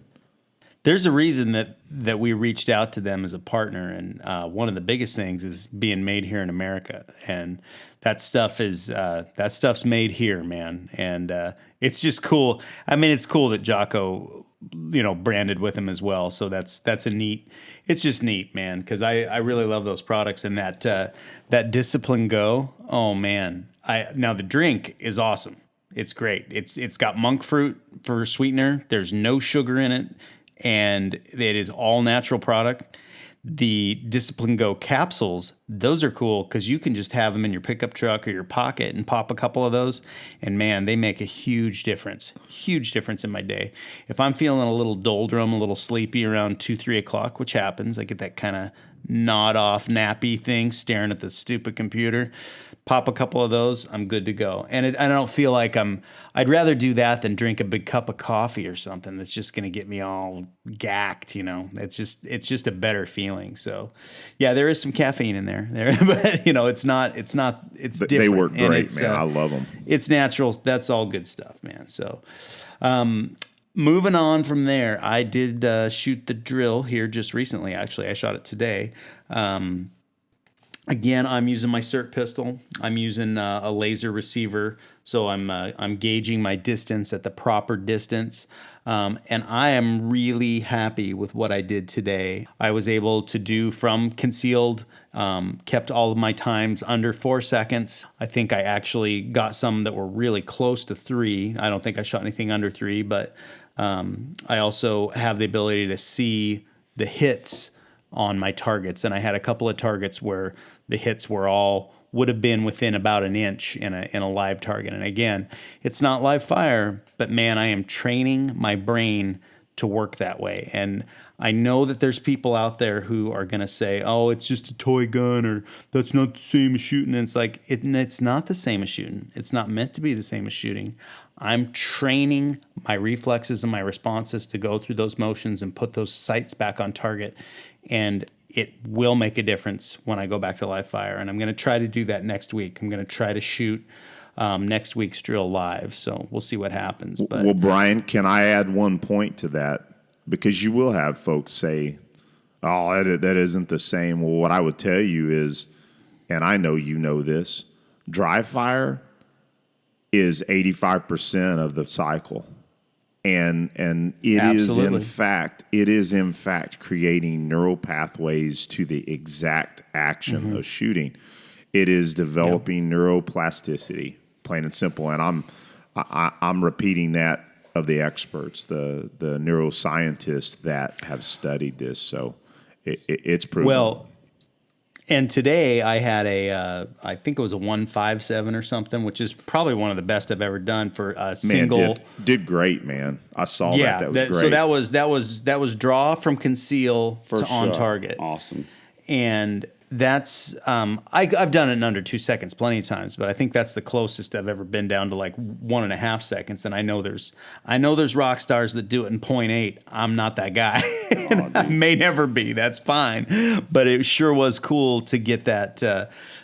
There's a reason that we reached out to them as a partner, and one of the biggest things is being made here in America, and that stuff's made here, man, and it's just cool. I mean, it's cool that Jocko, branded with them as well. So that's it's just neat, man, because I really love those products, and that Discipline Go. Oh man, now the drink is awesome. It's great. It's got monk fruit for sweetener. There's no sugar in it. And it is all natural product. The Discipline Go capsules, those are cool because you can just have them in your pickup truck or your pocket and pop a couple of those. And man, they make a huge difference in my day. If I'm feeling a little doldrum, a little sleepy around 2-3 o'clock, which happens, I get that kind of nod off nappy thing staring at the stupid computer. Pop a couple of those, I'm good to go. And I don't feel like I'd rather do that than drink a big cup of coffee or something that's just going to get me all gacked, It's just a better feeling. So, yeah, there is some caffeine in there, but it's different. They work great, man. I love them. It's natural. That's all good stuff, man. So, moving on from there, I did shoot the drill here just recently. Actually, I shot it today. Again, I'm using my SIRT pistol. I'm using a laser receiver, so I'm gauging my distance at the proper distance. And I am really happy with what I did today. I was able to do from concealed, kept all of my times under 4 seconds. I think I actually got some that were really close to 3. I don't think I shot anything under 3, but I also have the ability to see the hits on my targets. And I had a couple of targets where the hits would have been within about an inch in a live target. And again, it's not live fire, but man, I am training my brain to work that way. And I know that there's people out there who are going to say, oh, it's just a toy gun, or that's not the same as shooting. And it's like, it's not the same as shooting. It's not meant to be the same as shooting. I'm training my reflexes and my responses to go through those motions and put those sights back on target. And it will make a difference when I go back to live fire. And I'm going to try to do that next week. I'm going to try to shoot next week's drill live. So we'll see what happens. But well, Brian, can I add one point to that? Because you will have folks say, oh, that isn't the same. Well, what I would tell you is, and I know you know this, dry fire is 85% of the cycle. And it is in fact creating neural pathways to the exact action of shooting. It is developing neuroplasticity, plain and simple. And I'm repeating that of the experts, the neuroscientists that have studied this. So it's proven. Well, and today I had I think it was a 157 or something, which is probably one of the best I've ever done for a single. Did great, man. I saw that. That was great. So that was draw from conceal to on target. Awesome. And that's I've done it in under 2 seconds plenty of times, but I think that's the closest I've ever been down to like 1.5 seconds. And I know there's rock stars that do it in 0.8. I'm not that guy. I may never be. That's fine. But it sure was cool to get that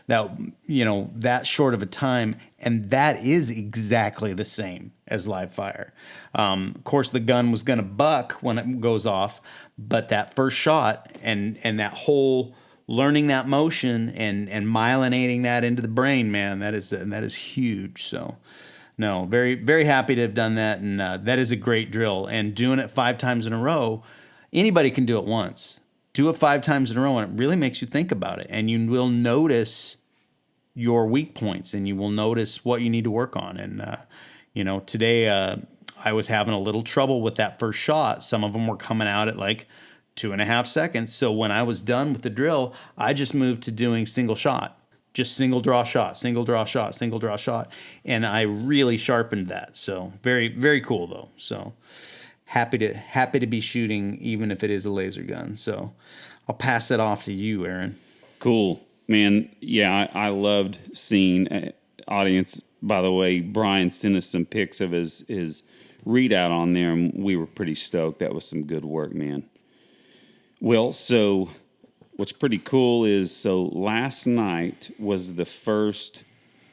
that short of a time. And that is exactly the same as live fire. Of course, the gun was going to buck when it goes off, but that first shot and that whole learning that motion and myelinating that into the brain, man, that is huge. So, no, very, very happy to have done that. And that is a great drill. And doing it 5 times in a row, anybody can do it once. Do it 5 times in a row, and it really makes you think about it. And you will notice your weak points, and you will notice what you need to work on. And, today I was having a little trouble with that first shot. Some of them were coming out at like 2.5 seconds. So when I was done with the drill, I just moved to doing single shot, just single draw shot, single draw shot, single draw shot. And I really sharpened that. So very, very cool though. So happy to be shooting, even if it is a laser gun. So I'll pass it off to you, Aaron. Cool, man. Yeah, I loved seeing audience. By the way, Brian sent us some pics of his readout on there, and we were pretty stoked. That was some good work, man. Well, so what's pretty cool is, last night was the first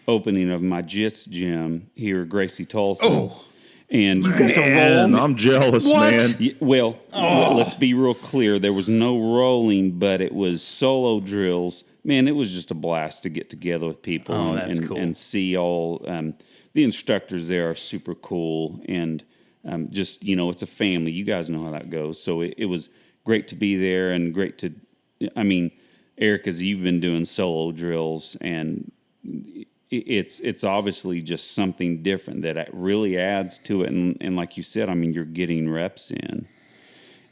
opening of my JITS gym here at Gracie Tulsa. Oh, and you got to roll. I'm jealous, what? Man. Well, let's be real clear. There was no rolling, but it was solo drills. Man, it was just a blast to get together with people cool. and see all the instructors there are super cool, and just it's a family. You guys know how that goes. So it was great to be there, and great to, Eric, as you've been doing solo drills, and it's obviously just something different that really adds to it. And like you said, you're getting reps in.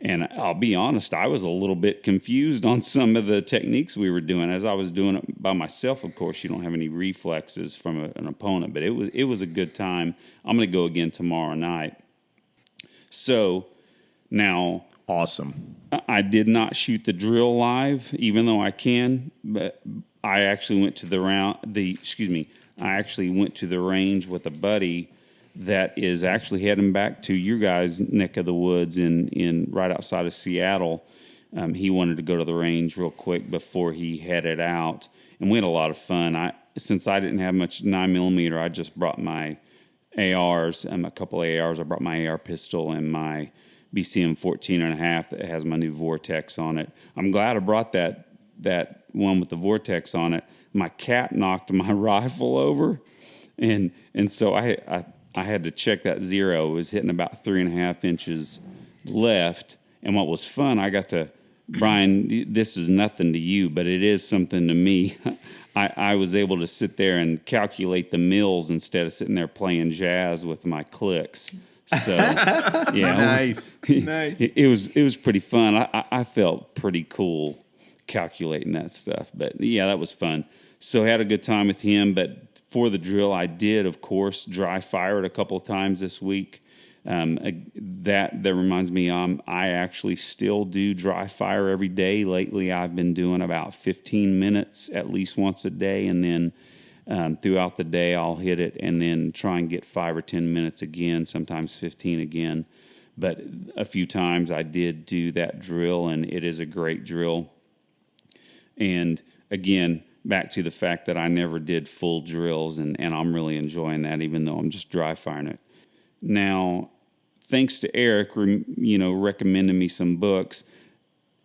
And I'll be honest, I was a little bit confused on some of the techniques we were doing. As I was doing it by myself, of course, you don't have any reflexes from an opponent, but it was a good time. I'm going to go again tomorrow night. So now, awesome. I did not shoot the drill live, even though I can, but I actually went to I actually went to the range with a buddy that is actually heading back to your guys' neck of the woods in right outside of Seattle. He wanted to go to the range real quick before he headed out, and we had a lot of fun. Since I didn't have much 9mm, I just brought my ARs, a couple of ARs. I brought my AR pistol and my BCM 14.5 that has my new Vortex on it. I'm glad I brought that one with the Vortex on it. My cat knocked my rifle over, and so I had to check that zero. It was hitting about 3.5 inches left. And what was fun, Brian, this is nothing to you, but it is something to me. I was able to sit there and calculate the mils instead of sitting there playing jazz with my clicks. So yeah, nice. It was pretty fun. I felt pretty cool calculating that stuff, but yeah, that was fun. So I had a good time with him. But for the drill, I did, of course, dry fire it a couple of times this week. That reminds me, I actually still do dry fire every day. Lately, I've been doing about 15 minutes at least once a day, and then throughout the day, I'll hit it and then try and get 5 or 10 minutes again, sometimes 15 again. But a few times I did do that drill, and it is a great drill. And again, back to the fact that I never did full drills, and I'm really enjoying that, even though I'm just dry firing it. Now, thanks to Eric, recommending me some books.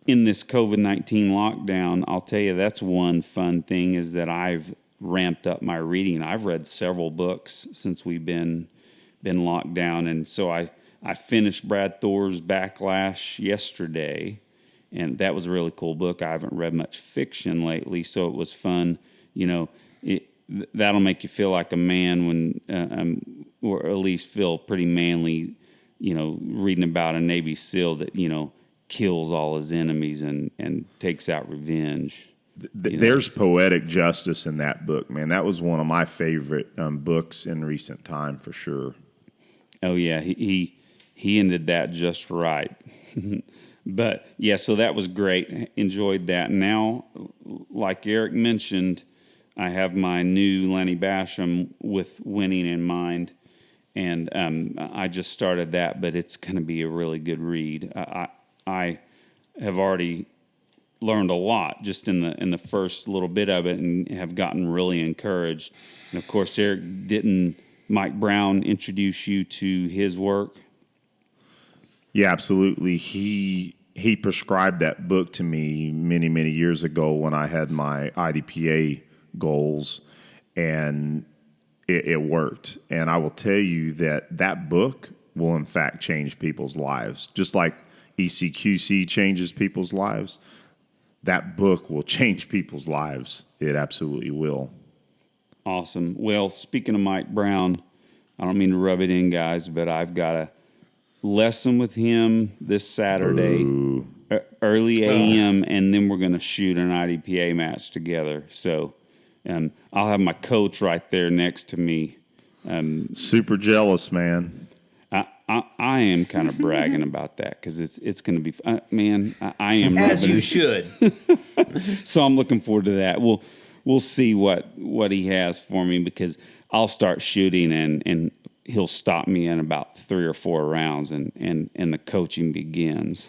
In this COVID-19 lockdown, I'll tell you, that's one fun thing is that I've ramped up my reading. I've read several books since we've been locked down, and so I finished Brad Thor's Backlash yesterday, and that was a really cool book. I haven't read much fiction lately, so it was fun. That'll make you feel like a man when, or at least feel pretty manly, reading about a Navy SEAL that, kills all his enemies and takes out revenge. There's poetic justice in that book, man. That was one of my favorite books in recent time, for sure. Oh, yeah. He ended that just right. But, yeah, so that was great. Enjoyed that. Now, like Eric mentioned, I have my new Lanny Basham with winning in mind, and I just started that, but it's going to be a really good read. I have already learned a lot just in the first little bit of it, and have gotten really encouraged. And, of course, Eric, didn't Mike Brown introduce you to his work? Yeah, absolutely. He prescribed that book to me many, many years ago when I had my IDPA goals, and it worked. And I will tell you that book will, in fact, change people's lives. Just like ECQC changes people's lives, that book will change people's lives. It absolutely will. Awesome. Well, speaking of Mike Brown, I don't mean to rub it in, guys, but I've got a lesson with him this Saturday, early a.m., and then we're going to shoot an IDPA match together. So I'll have my coach right there next to me. Super jealous, man. I am kind of bragging about that because it's going to be man. I am as you should. So I'm looking forward to that. We'll see what he has for me, because I'll start shooting and he'll stop me in about 3 or 4 rounds, and the coaching begins.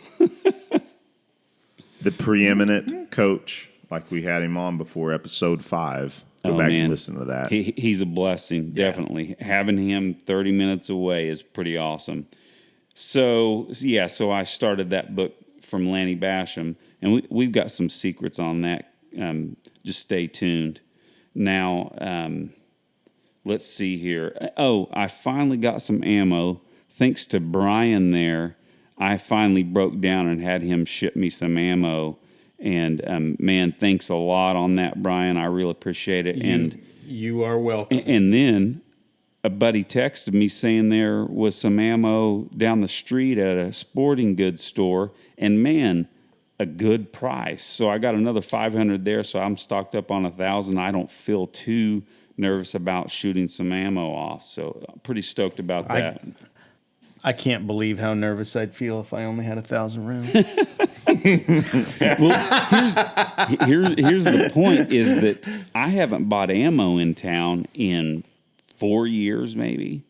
The preeminent coach, like we had him on before, episode 5. Go back and listen to that. He's a blessing, definitely. Having him 30 minutes away is pretty awesome. So I started that book from Lanny Basham, and we've got some secrets on that. Just stay tuned. Now, let's see here. Oh, I finally got some ammo. Thanks to Brian there, I finally broke down and had him ship me some ammo. And, man, thanks a lot on that, Brian. I really appreciate it. You are welcome. And then a buddy texted me saying there was some ammo down the street at a sporting goods store. And, man, a good price. So I got another 500 there, so I'm stocked up on 1,000. I don't feel too nervous about shooting some ammo off. So I'm pretty stoked about that. I can't believe how nervous I'd feel if I only had 1,000 rounds. Well, here's the point is that I haven't bought ammo in town in 4 years maybe.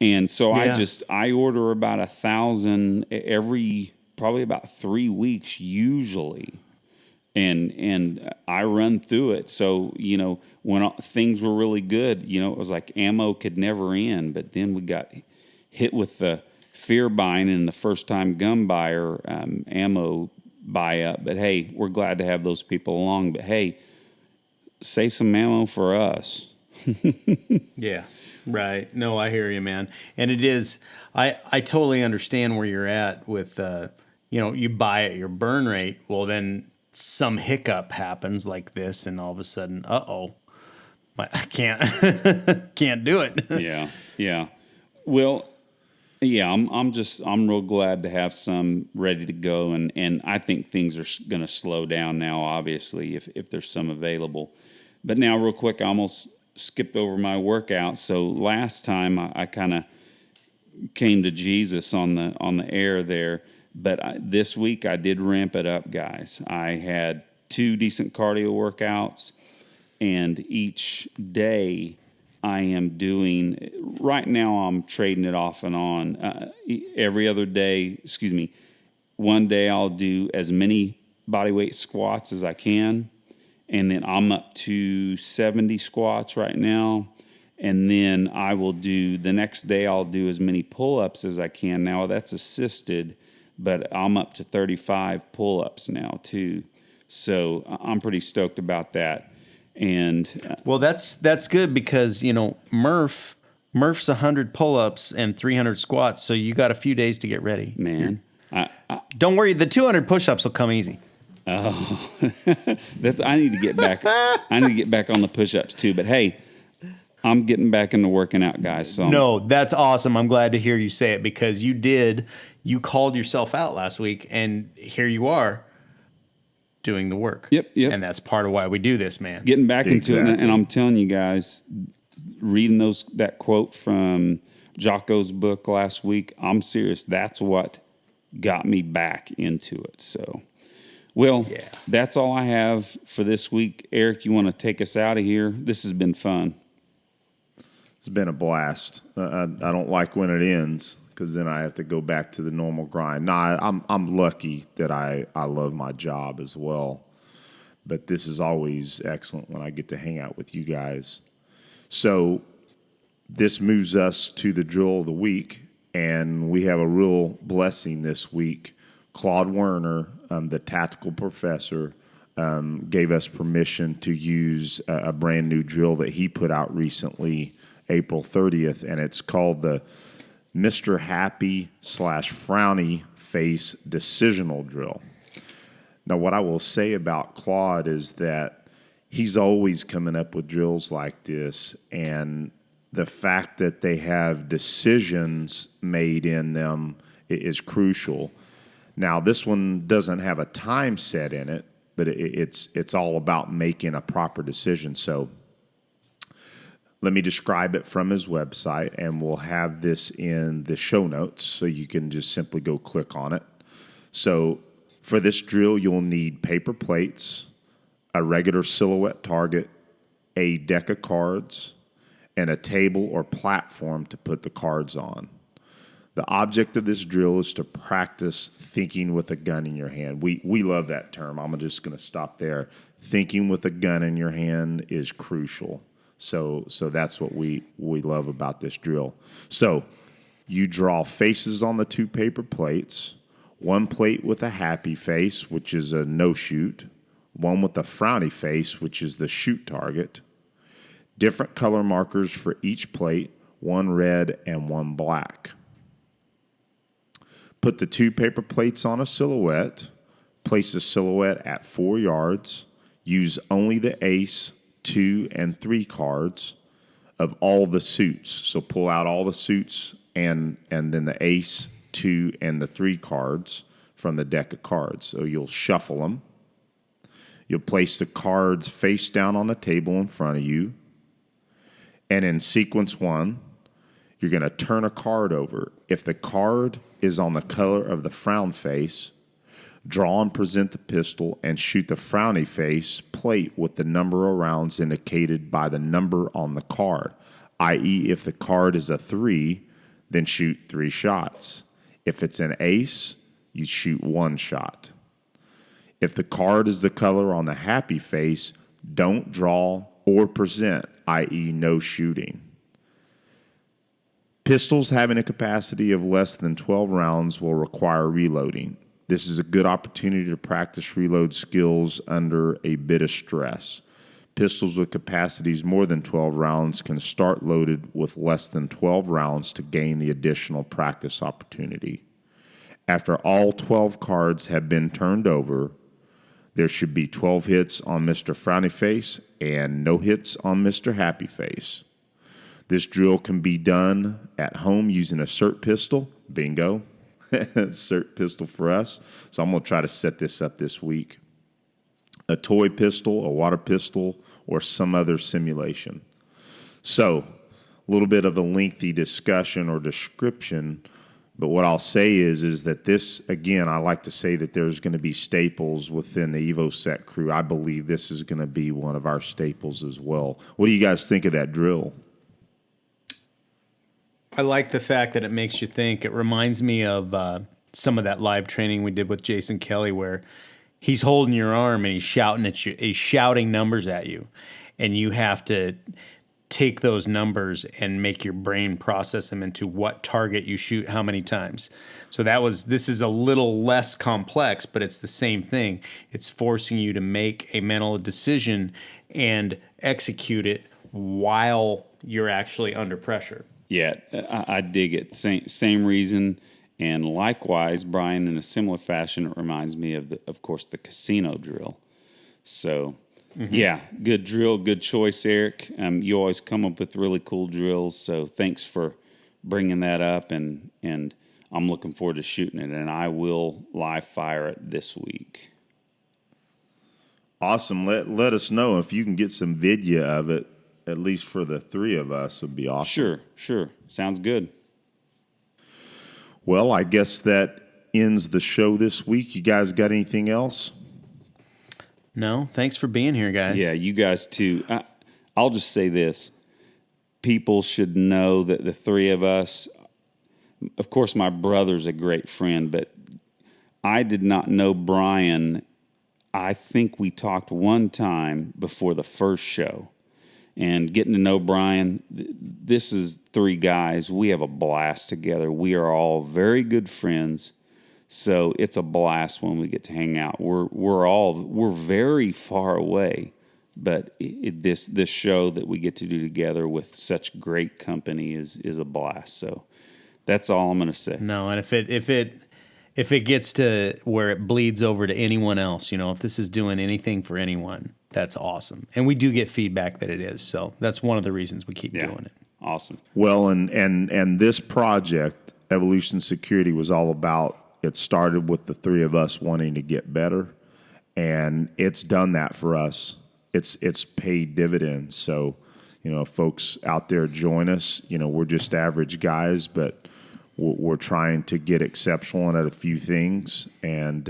And so I order about 1,000 every probably about 3 weeks usually. And I run through it. So, when things were really good, it was like ammo could never end. But then we got hit with the fear buying and the first time gun buyer ammo buy up. But hey, we're glad to have those people along. But hey, save some ammo for us. Yeah, right. No, I hear you, man. And it is, I totally understand where you're at with, you buy at your burn rate. Well, then some hiccup happens like this, and all of a sudden, I can't do it. Yeah. Well, yeah, I'm real glad to have some ready to go, and I think things are going to slow down now, obviously, if there's some available. But now, real quick, I almost skipped over my workout. So last time I kind of came to Jesus on the air there. But this week I did ramp it up, guys. I had 2 decent cardio workouts, and each day I am doing. Right now I'm trading it off and on. Every other day, one day I'll do as many bodyweight squats as I can, and then I'm up to 70 squats right now. And then I will do, the next day I'll do as many pull-ups as I can. Now that's assisted, but I'm up to 35 pull-ups now too. So I'm pretty stoked about that. And well, that's good because, Murph's 100 pull-ups and 300 squats. So you got a few days to get ready. Man, Don't worry. The 200 push-ups will come easy. Oh, I need to get back. I need to get back on the push-ups too. But hey, I'm getting back into working out, guys. So no, that's awesome. I'm glad to hear you say it because you called yourself out last week, and here you are doing the work. Yep. And that's part of why we do this, man. Getting back into it, and I'm telling you guys, reading that quote from Jocko's book last week, I'm serious. That's what got me back into it. So, That's all I have for this week. Eric, you want to take us out of here? This has been fun. It's been a blast. I don't like when it ends because then I have to go back to the normal grind. Nah, I'm lucky that I love my job as well. But this is always excellent when I get to hang out with you guys. So this moves us to the drill of the week, and we have a real blessing this week. Claude Werner, the tactical professor, gave us permission to use a brand new drill that he put out recently, April 30th, and it's called the Mr. Happy / Frowny Face Decisional Drill. Now, what I will say about Claude is that he's always coming up with drills like this, and the fact that they have decisions made in them is crucial. Now, this one doesn't have a time set in it, but it's all about making a proper decision. So let me describe it from his website, and we'll have this in the show notes so you can just simply go click on it. So for this drill, you'll need paper plates, a regular silhouette target, a deck of cards, and a table or platform to put the cards on. The object of this drill is to practice thinking with a gun in your hand. We love that term. I'm just going to stop there. Thinking with a gun in your hand is crucial. So that's what we love about this drill. So you draw faces on the 2 paper plates, one plate with a happy face, which is a no-shoot, one with a frowny face, which is the shoot target, different color markers for each plate, one red and one black. Put the 2 paper plates on a silhouette, place the silhouette at 4 yards, use only the ace, 2, and 3 cards of all the suits. So pull out all the suits and then the ace, 2, and the 3 cards from the deck of cards. So you'll shuffle them. You'll place the cards face down on the table in front of you. And in sequence 1, you're going to turn a card over. If the card is on the color of the frown face, draw and present the pistol and shoot the frowny face plate with the number of rounds indicated by the number on the card, i.e. if the card is a 3, then shoot 3 shots. If it's an ace, you shoot 1 shot. If the card is the color on the happy face, don't draw or present, i.e. no shooting. Pistols having a capacity of less than 12 rounds will require reloading. This is a good opportunity to practice reload skills under a bit of stress. Pistols with capacities more than 12 rounds can start loaded with less than 12 rounds to gain the additional practice opportunity. After all 12 cards have been turned over, there should be 12 hits on Mr. Frowny Face and no hits on Mr. Happy Face. This drill can be done at home using a SIRT pistol. Bingo. SIRT pistol for us. So I'm going to try to set this up this week. A toy pistol, a water pistol, or some other simulation. So little bit of a lengthy discussion or description. But what I'll say is that this, again, I like to say that there's going to be staples within the EvoSec crew. I believe this is going to be one of our staples as well. What do you guys think of that drill? I like the fact that it makes you think. It reminds me of some of that live training we did with Jason Kelly, where he's holding your arm and he's shouting at you. He's shouting numbers at you, and you have to take those numbers and make your brain process them into what target you shoot how many times. So this is a little less complex, but it's the same thing. It's forcing you to make a mental decision and execute it while you're actually under pressure. Yeah, I dig it. Same reason. And likewise, Brian, in a similar fashion, it reminds me of course, the casino drill. So, yeah, good drill, good choice, Eric. You always come up with really cool drills, so thanks for bringing that up, and I'm looking forward to shooting it, and I will live fire it this week. Awesome. Let us know if you can get some video of it, at least for the three of us, would be awesome. Sure. Sounds good. Well, I guess that ends the show this week. You guys got anything else? No, thanks for being here, guys. Yeah, you guys too. I'll just say this. People should know that the three of us, of course, my brother's a great friend, but I did not know Brian. I think we talked one time before the first show. And getting to know Brian, this is three guys. We have a blast together. We are all very good friends. So it's a blast when we get to hang out. We're very far away, but this show that we get to do together with such great company is a blast. So that's all I'm going to say. No, and if it gets to where it bleeds over to anyone else, if this is doing anything for anyone, that's awesome. And we do get feedback that it is. So that's one of the reasons we keep doing it. Awesome. Well, and this project, Evolution Security, was all about. It started with the three of us wanting to get better, and it's done that for us. It's paid dividends. So, folks out there join us. We're just average guys, but we're trying to get exceptional at a few things, and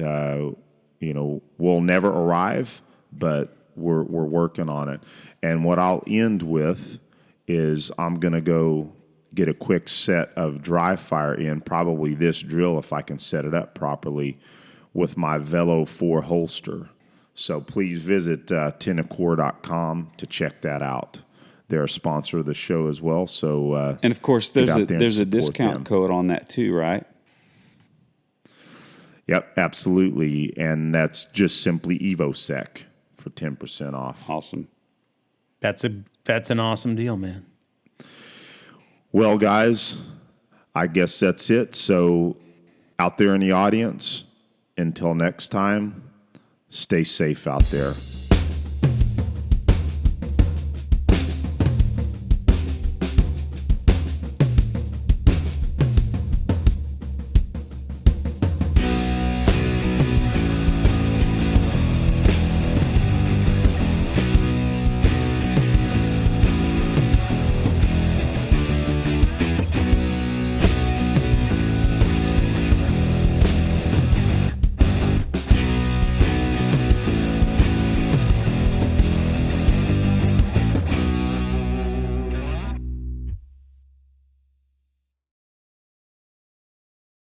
we'll never arrive, but we're working on it. And what I'll end with is I'm going to go get a quick set of dry fire in, probably this drill if I can set it up properly, with my Velo 4 holster. So please visit tenacor.com to check that out. They're a sponsor of the show as well. So and of course there's a discount code on that too, right? Yep, absolutely. And that's just simply EvoSec for 10% off. Awesome. That's an awesome deal, man. Well, guys, I guess that's it. So out there in the audience, until next time, stay safe out there.